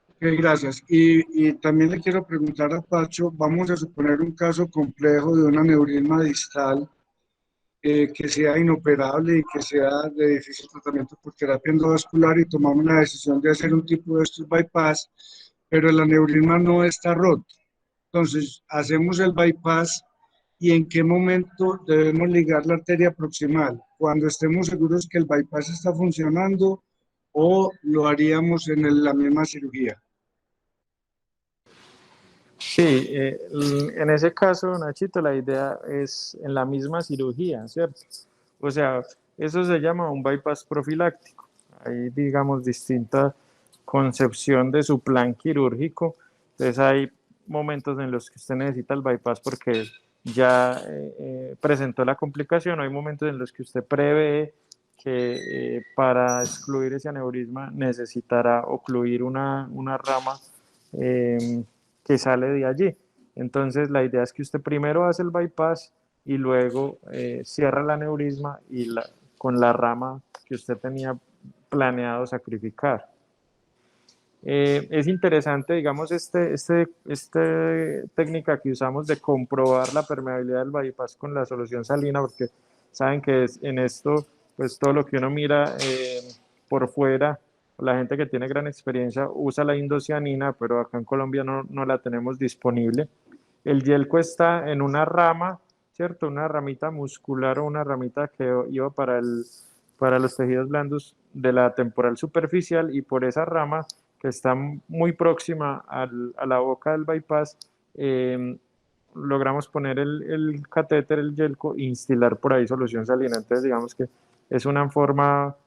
Ok, gracias. Y también le quiero preguntar a Pacho, vamos a suponer un caso complejo de un aneurisma distal que sea inoperable y que sea de difícil tratamiento por terapia endovascular y tomamos la decisión de hacer un tipo de estos bypass, pero el aneurisma no está roto. Entonces, hacemos el bypass y en qué momento debemos ligar la arteria proximal, cuando estemos seguros que el bypass está funcionando o lo haríamos en la misma cirugía. Sí, en ese caso, Nachito, la idea es en la misma cirugía, ¿cierto? O sea, eso se llama un bypass profiláctico. Hay, digamos, distinta concepción de su plan quirúrgico. Entonces, hay momentos en los que usted necesita el bypass porque ya presentó la complicación. Hay momentos en los que usted prevé que para excluir ese aneurisma necesitará ocluir una rama que sale de allí. Entonces, la idea es que usted primero hace el bypass y luego cierra el aneurisma con la rama que usted tenía planeado sacrificar. Es interesante, digamos, esta técnica que usamos de comprobar la permeabilidad del bypass con la solución salina, porque saben que en esto, pues todo lo que uno mira por fuera, la gente que tiene gran experiencia usa la indocianina, pero acá en Colombia no la tenemos disponible. El yelco está en una rama, ¿cierto? Una ramita muscular o una ramita que iba para los tejidos blandos de la temporal superficial y por esa rama que está muy próxima a la boca del bypass, logramos poner el catéter, el yelco, e instilar por ahí solución salina. Entonces, digamos que es una forma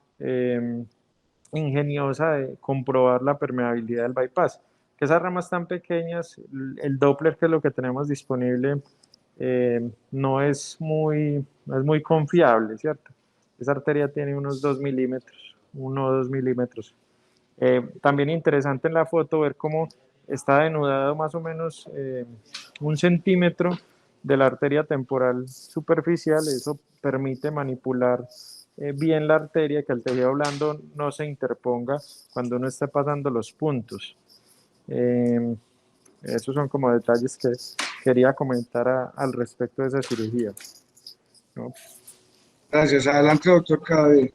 ingeniosa de comprobar la permeabilidad del bypass. Que esas ramas tan pequeñas, el Doppler, que es lo que tenemos disponible, no es muy confiable, ¿cierto? Esa arteria tiene unos 2 milímetros, 1 o 2 milímetros. También interesante en la foto ver cómo está denudado más o menos 1 centímetro de la arteria temporal superficial. Eso permite manipular bien la arteria, que el tejido blando no se interponga cuando uno esté pasando los puntos. Esos son como detalles que quería comentar al respecto de esa cirugía, ¿no? Gracias. Adelante, doctor Cadavid.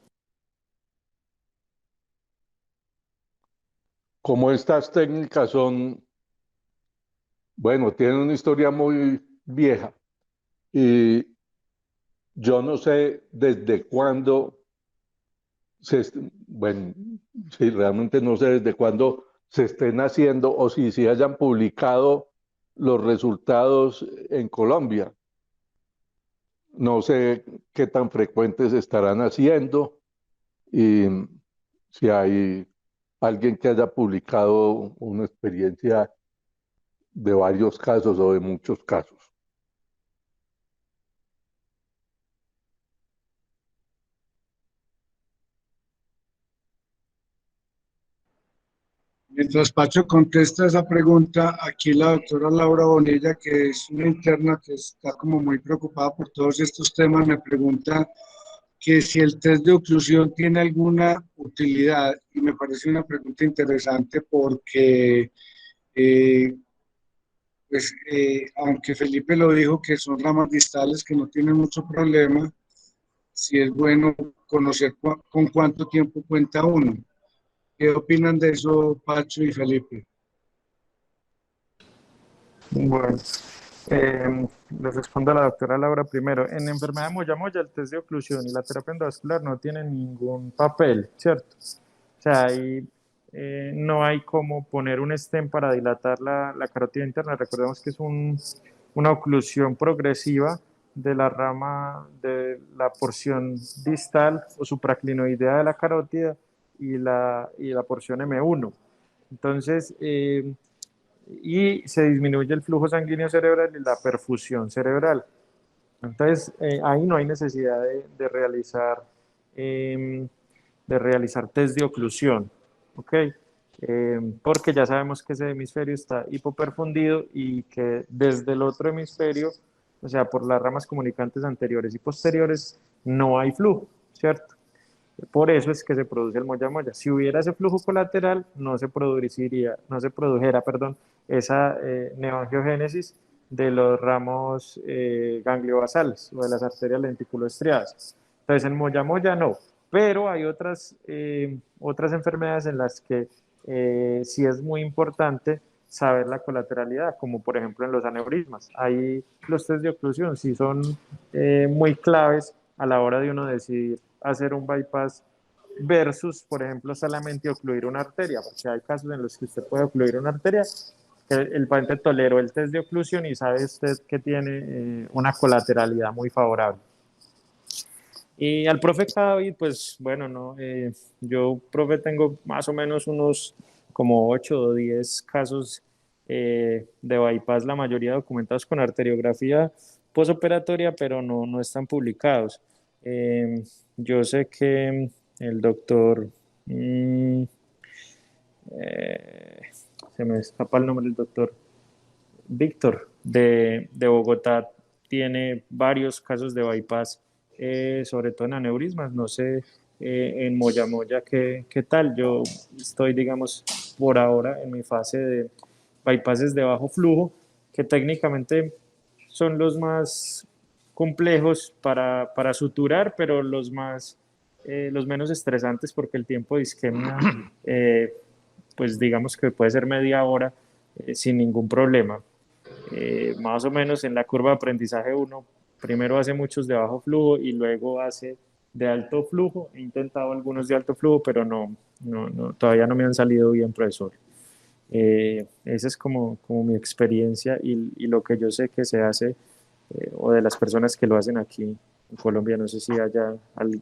como estas técnicas son, bueno, tienen una historia muy vieja y yo no sé desde cuándo bueno, sí, realmente no sé desde cuándo se estén haciendo o si hayan publicado los resultados en Colombia. No sé qué tan frecuentes estarán haciendo y si hay alguien que haya publicado una experiencia de varios casos o de muchos casos. Mientras Pacho contesta esa pregunta, aquí la doctora Laura Bonilla, que es una interna que está como muy preocupada por todos estos temas, me pregunta que si el test de oclusión tiene alguna utilidad, y me parece una pregunta interesante porque, eh, aunque Felipe lo dijo que son ramas distales que no tienen mucho problema, sí es bueno conocer con cuánto tiempo cuenta uno. ¿Qué opinan de eso, Pacho y Felipe? Bueno, les respondo a la doctora Laura primero. En enfermedad de Moyamoya, el test de oclusión y la terapia endovascular no tienen ningún papel, ¿cierto? O sea, ahí no hay como poner un stent para dilatar la carótida interna. Recordemos que es una oclusión progresiva de la rama de la porción distal o supraclinoidea de la carótida y la porción M1. Entonces, y se disminuye el flujo sanguíneo cerebral y la perfusión cerebral. Entonces, ahí no hay necesidad em, de realizar test de oclusión, ¿ok? Porque ya sabemos que ese hemisferio está hipoperfundido y que desde el otro hemisferio, o sea, por las ramas comunicantes anteriores y posteriores, no hay flujo, ¿cierto? Por eso es que se produce el moya-moya. Si hubiera ese flujo colateral, no se produjera, perdón, esa neoangiogénesis de los ramos gangliobasales o de las arterias lenticuloestriadas. Entonces, en moya-moya no, pero hay otras enfermedades en las que sí es muy importante saber la colateralidad, como por ejemplo en los aneurismas. Ahí los test de oclusión sí son muy claves a la hora de uno decidir hacer un bypass versus, por ejemplo, solamente ocluir una arteria, porque hay casos en los que usted puede ocluir una arteria, que el paciente toleró el test de oclusión y sabe usted que tiene una colateralidad muy favorable. Y al profe David, pues bueno, no, yo, profe, tengo más o menos unos como 8 o 10 casos de bypass, la mayoría documentados con arteriografía posoperatoria, pero no están publicados. Yo sé que el doctor, eh, se me escapa el nombre del doctor, Víctor, de Bogotá, tiene varios casos de bypass, sobre todo en aneurismas. No sé, en Moya ¿qué tal? Yo estoy, digamos, por ahora en mi fase de bypasses de bajo flujo, que técnicamente son los más complejos para suturar, pero los menos estresantes porque el tiempo de isquemia, pues digamos que puede ser media hora sin ningún problema. Más o menos en la curva de aprendizaje uno primero hace muchos de bajo flujo y luego hace de alto flujo. He intentado algunos de alto flujo, pero todavía no me han salido bien, profesor. Esa es como mi experiencia y lo que yo sé que se hace, o de las personas que lo hacen aquí en Colombia. No sé si haya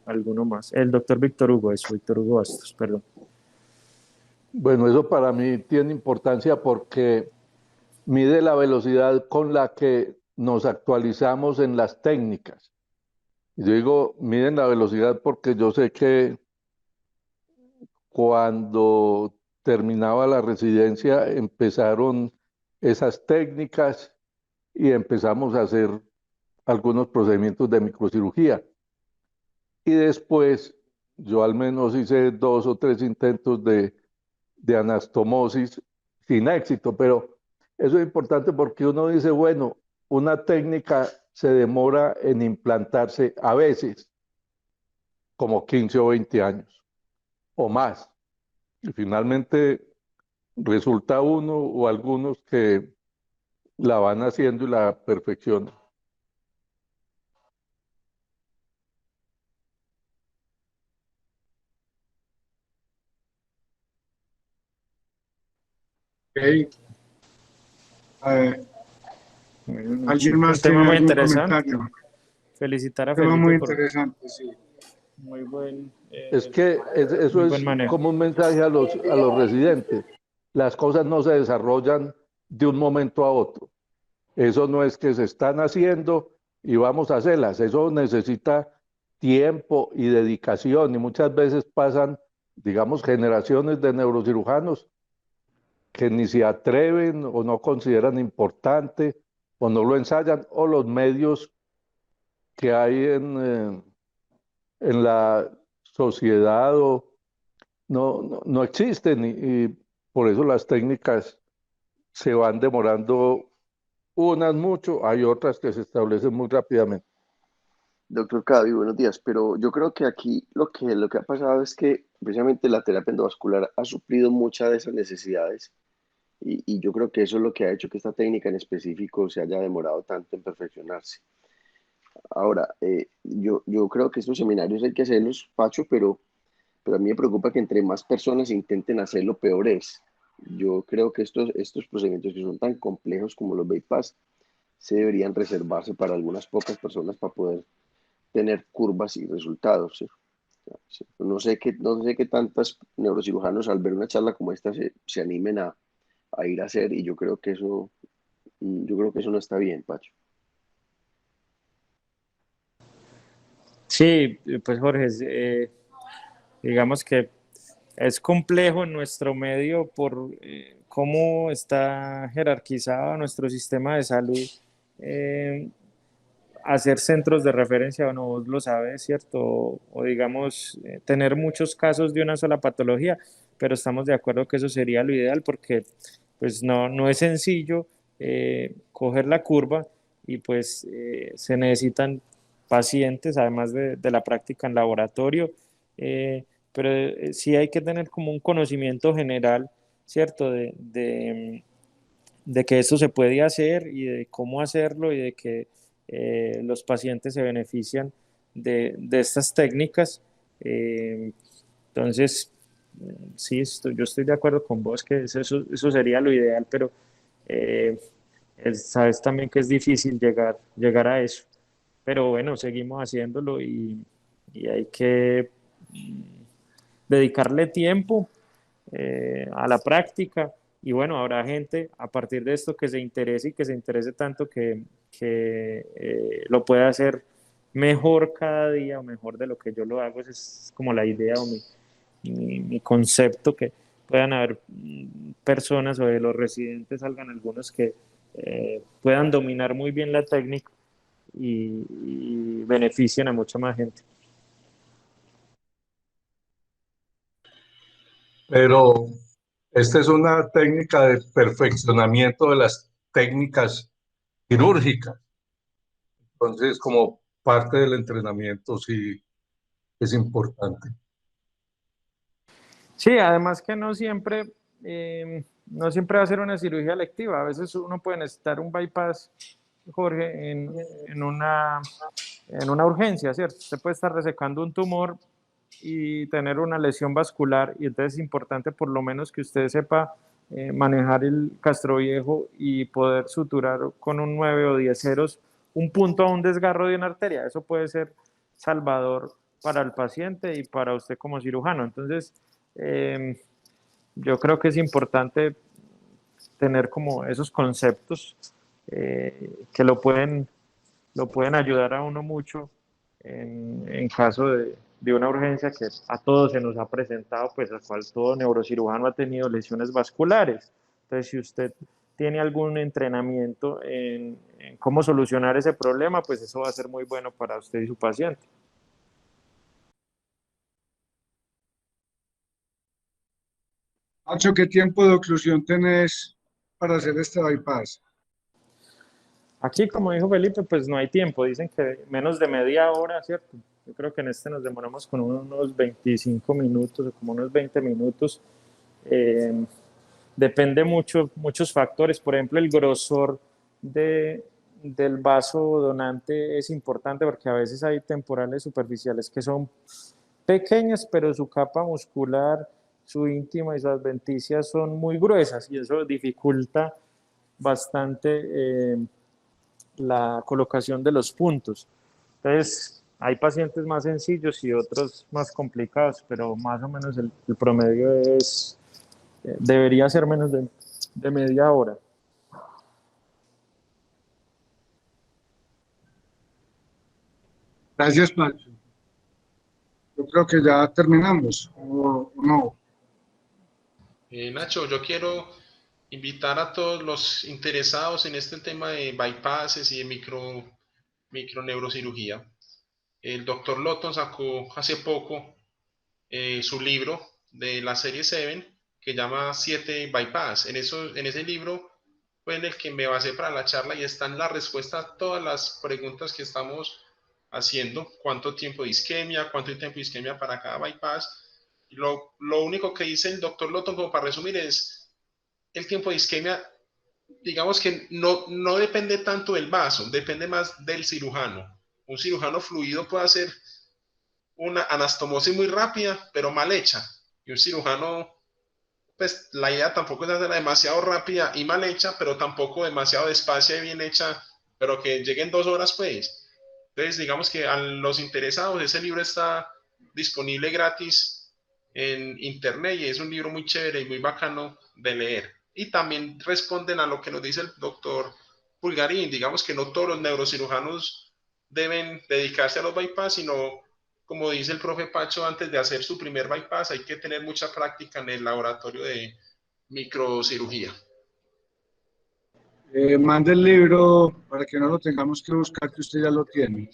alguno más. El doctor Víctor Hugo, es Víctor Hugo Bastos, perdón. Bueno, eso para mí tiene importancia porque mide la velocidad con la que nos actualizamos en las técnicas. Y yo digo, miden la velocidad porque yo sé que cuando terminaba la residencia empezaron esas técnicas y empezamos a hacer algunos procedimientos de microcirugía. Y después yo al menos hice 2 o 3 intentos de anastomosis sin éxito, pero eso es importante porque uno dice, bueno, una técnica se demora en implantarse a veces como 15 o 20 años o más. Y finalmente resulta uno o algunos que la van haciendo y la perfeccionan. Ok. Bueno, ¿Alguien más un tema tiene muy algún interesante. comentario? Felicitar a Tema Felipe muy por interesante, sí. muy buen, Es que eso muy buen es manejo. como un mensaje a los residentes. Las cosas no se desarrollan de un momento a otro. Eso no es que se están haciendo y vamos a hacerlas. Eso necesita tiempo y dedicación y muchas veces pasan, digamos, generaciones de neurocirujanos que ni se atreven o no consideran importante o no lo ensayan o los medios que hay en la sociedad no existen y por eso las técnicas se van demorando unas mucho, hay otras que se establecen muy rápidamente. Doctor Cavi, buenos días. Pero yo creo que aquí lo que ha pasado es que precisamente la terapia endovascular ha suplido muchas de esas necesidades y yo creo que eso es lo que ha hecho que esta técnica en específico se haya demorado tanto en perfeccionarse. Ahora, yo creo que estos seminarios hay que hacerlos, Pacho, pero a mí me preocupa que entre más personas intenten hacerlo, peor es. Yo creo que estos procedimientos que son tan complejos como los bypass se deberían reservarse para algunas pocas personas para poder tener curvas y resultados, ¿sí? Sí. No sé qué tantos neurocirujanos al ver una charla como esta se animen a ir a hacer y yo creo que eso no está bien, Pacho. Sí, pues Jorge, digamos que es complejo en nuestro medio por cómo está jerarquizado nuestro sistema de salud. eh, Hacer centros de referencia, bueno, vos lo sabes, ¿cierto? O digamos, tener muchos casos de una sola patología, pero estamos de acuerdo que eso sería lo ideal porque pues no es sencillo coger la curva y pues se necesitan pacientes, además de la práctica en laboratorio, pero sí hay que tener como un conocimiento general, ¿cierto? De que esto se puede hacer y de cómo hacerlo y de que los pacientes se benefician de estas técnicas. Eh, entonces, sí, yo estoy de acuerdo con vos que eso sería lo ideal, pero eh, sabes también que es difícil llegar a eso. Pero bueno, seguimos haciéndolo y hay que dedicarle tiempo a la práctica. Y bueno, habrá gente a partir de esto que se interese y que se interese tanto que lo pueda hacer mejor cada día o mejor de lo que yo lo hago. Esa es como la idea o mi concepto, que puedan haber personas o de los residentes salgan algunos que puedan dominar muy bien la técnica y beneficien a mucha más gente. Pero esta es una técnica de perfeccionamiento de las técnicas quirúrgicas. Entonces, como parte del entrenamiento, sí es importante. Sí, además que no siempre va a ser una cirugía electiva. A veces uno puede necesitar un bypass, Jorge, en una urgencia, ¿cierto? Usted puede estar resecando un tumor y tener una lesión vascular y entonces es importante por lo menos que usted sepa manejar el castroviejo y poder suturar con un 9 o 10 ceros un punto a un desgarro de una arteria. Eso puede ser salvador para el paciente y para usted como cirujano. Entonces, eh, yo creo que es importante tener como esos conceptos que lo pueden ayudar a uno mucho en caso de una urgencia que a todos se nos ha presentado, pues al cual todo neurocirujano ha tenido lesiones vasculares. Entonces, si usted tiene algún entrenamiento en cómo solucionar ese problema, pues eso va a ser muy bueno para usted y su paciente. Nacho, ¿qué tiempo de oclusión tenés para hacer este bypass? Aquí, como dijo Felipe, pues no hay tiempo. Dicen que menos de media hora, ¿cierto? Yo creo que en este nos demoramos con unos 25 minutos o como unos 20 minutos. Eh, depende muchos factores. Por ejemplo, el grosor del vaso donante es importante porque a veces hay temporales superficiales que son pequeñas, pero su capa muscular, su íntima y su adventicia son muy gruesas y eso dificulta bastante la colocación de los puntos. Entonces, hay pacientes más sencillos y otros más complicados, pero más o menos el promedio debería ser menos de media hora. Gracias, Pancho. Yo creo que ya terminamos, ¿o no? Nacho, yo quiero invitar a todos los interesados en este tema de bypasses y de microneurocirugía. El doctor Lotton sacó hace poco su libro de la serie 7 que llama 7 bypass. En ese libro fue en el que me basé para la charla y están las respuestas a todas las preguntas que estamos haciendo. ¿Cuánto tiempo de isquemia? ¿Cuánto tiempo de isquemia para cada bypass? Lo único que dice el doctor Lotton, como para resumir, es el tiempo de isquemia, digamos que no depende tanto del vaso, depende más del cirujano. Un cirujano fluido puede hacer una anastomosis muy rápida, pero mal hecha. Y un cirujano, pues la idea tampoco es hacerla demasiado rápida y mal hecha, pero tampoco demasiado despacia y bien hecha, pero que lleguen 2 horas, pues. Entonces, digamos que a los interesados, ese libro está disponible gratis en internet y es un libro muy chévere y muy bacano de leer. Y también responden a lo que nos dice el doctor Pulgarín, digamos que no todos los neurocirujanos deben dedicarse a los bypass, sino como dice el profe Pacho, antes de hacer su primer bypass hay que tener mucha práctica en el laboratorio de microcirugía. Mande el libro para que no lo tengamos que buscar, que usted ya lo tiene.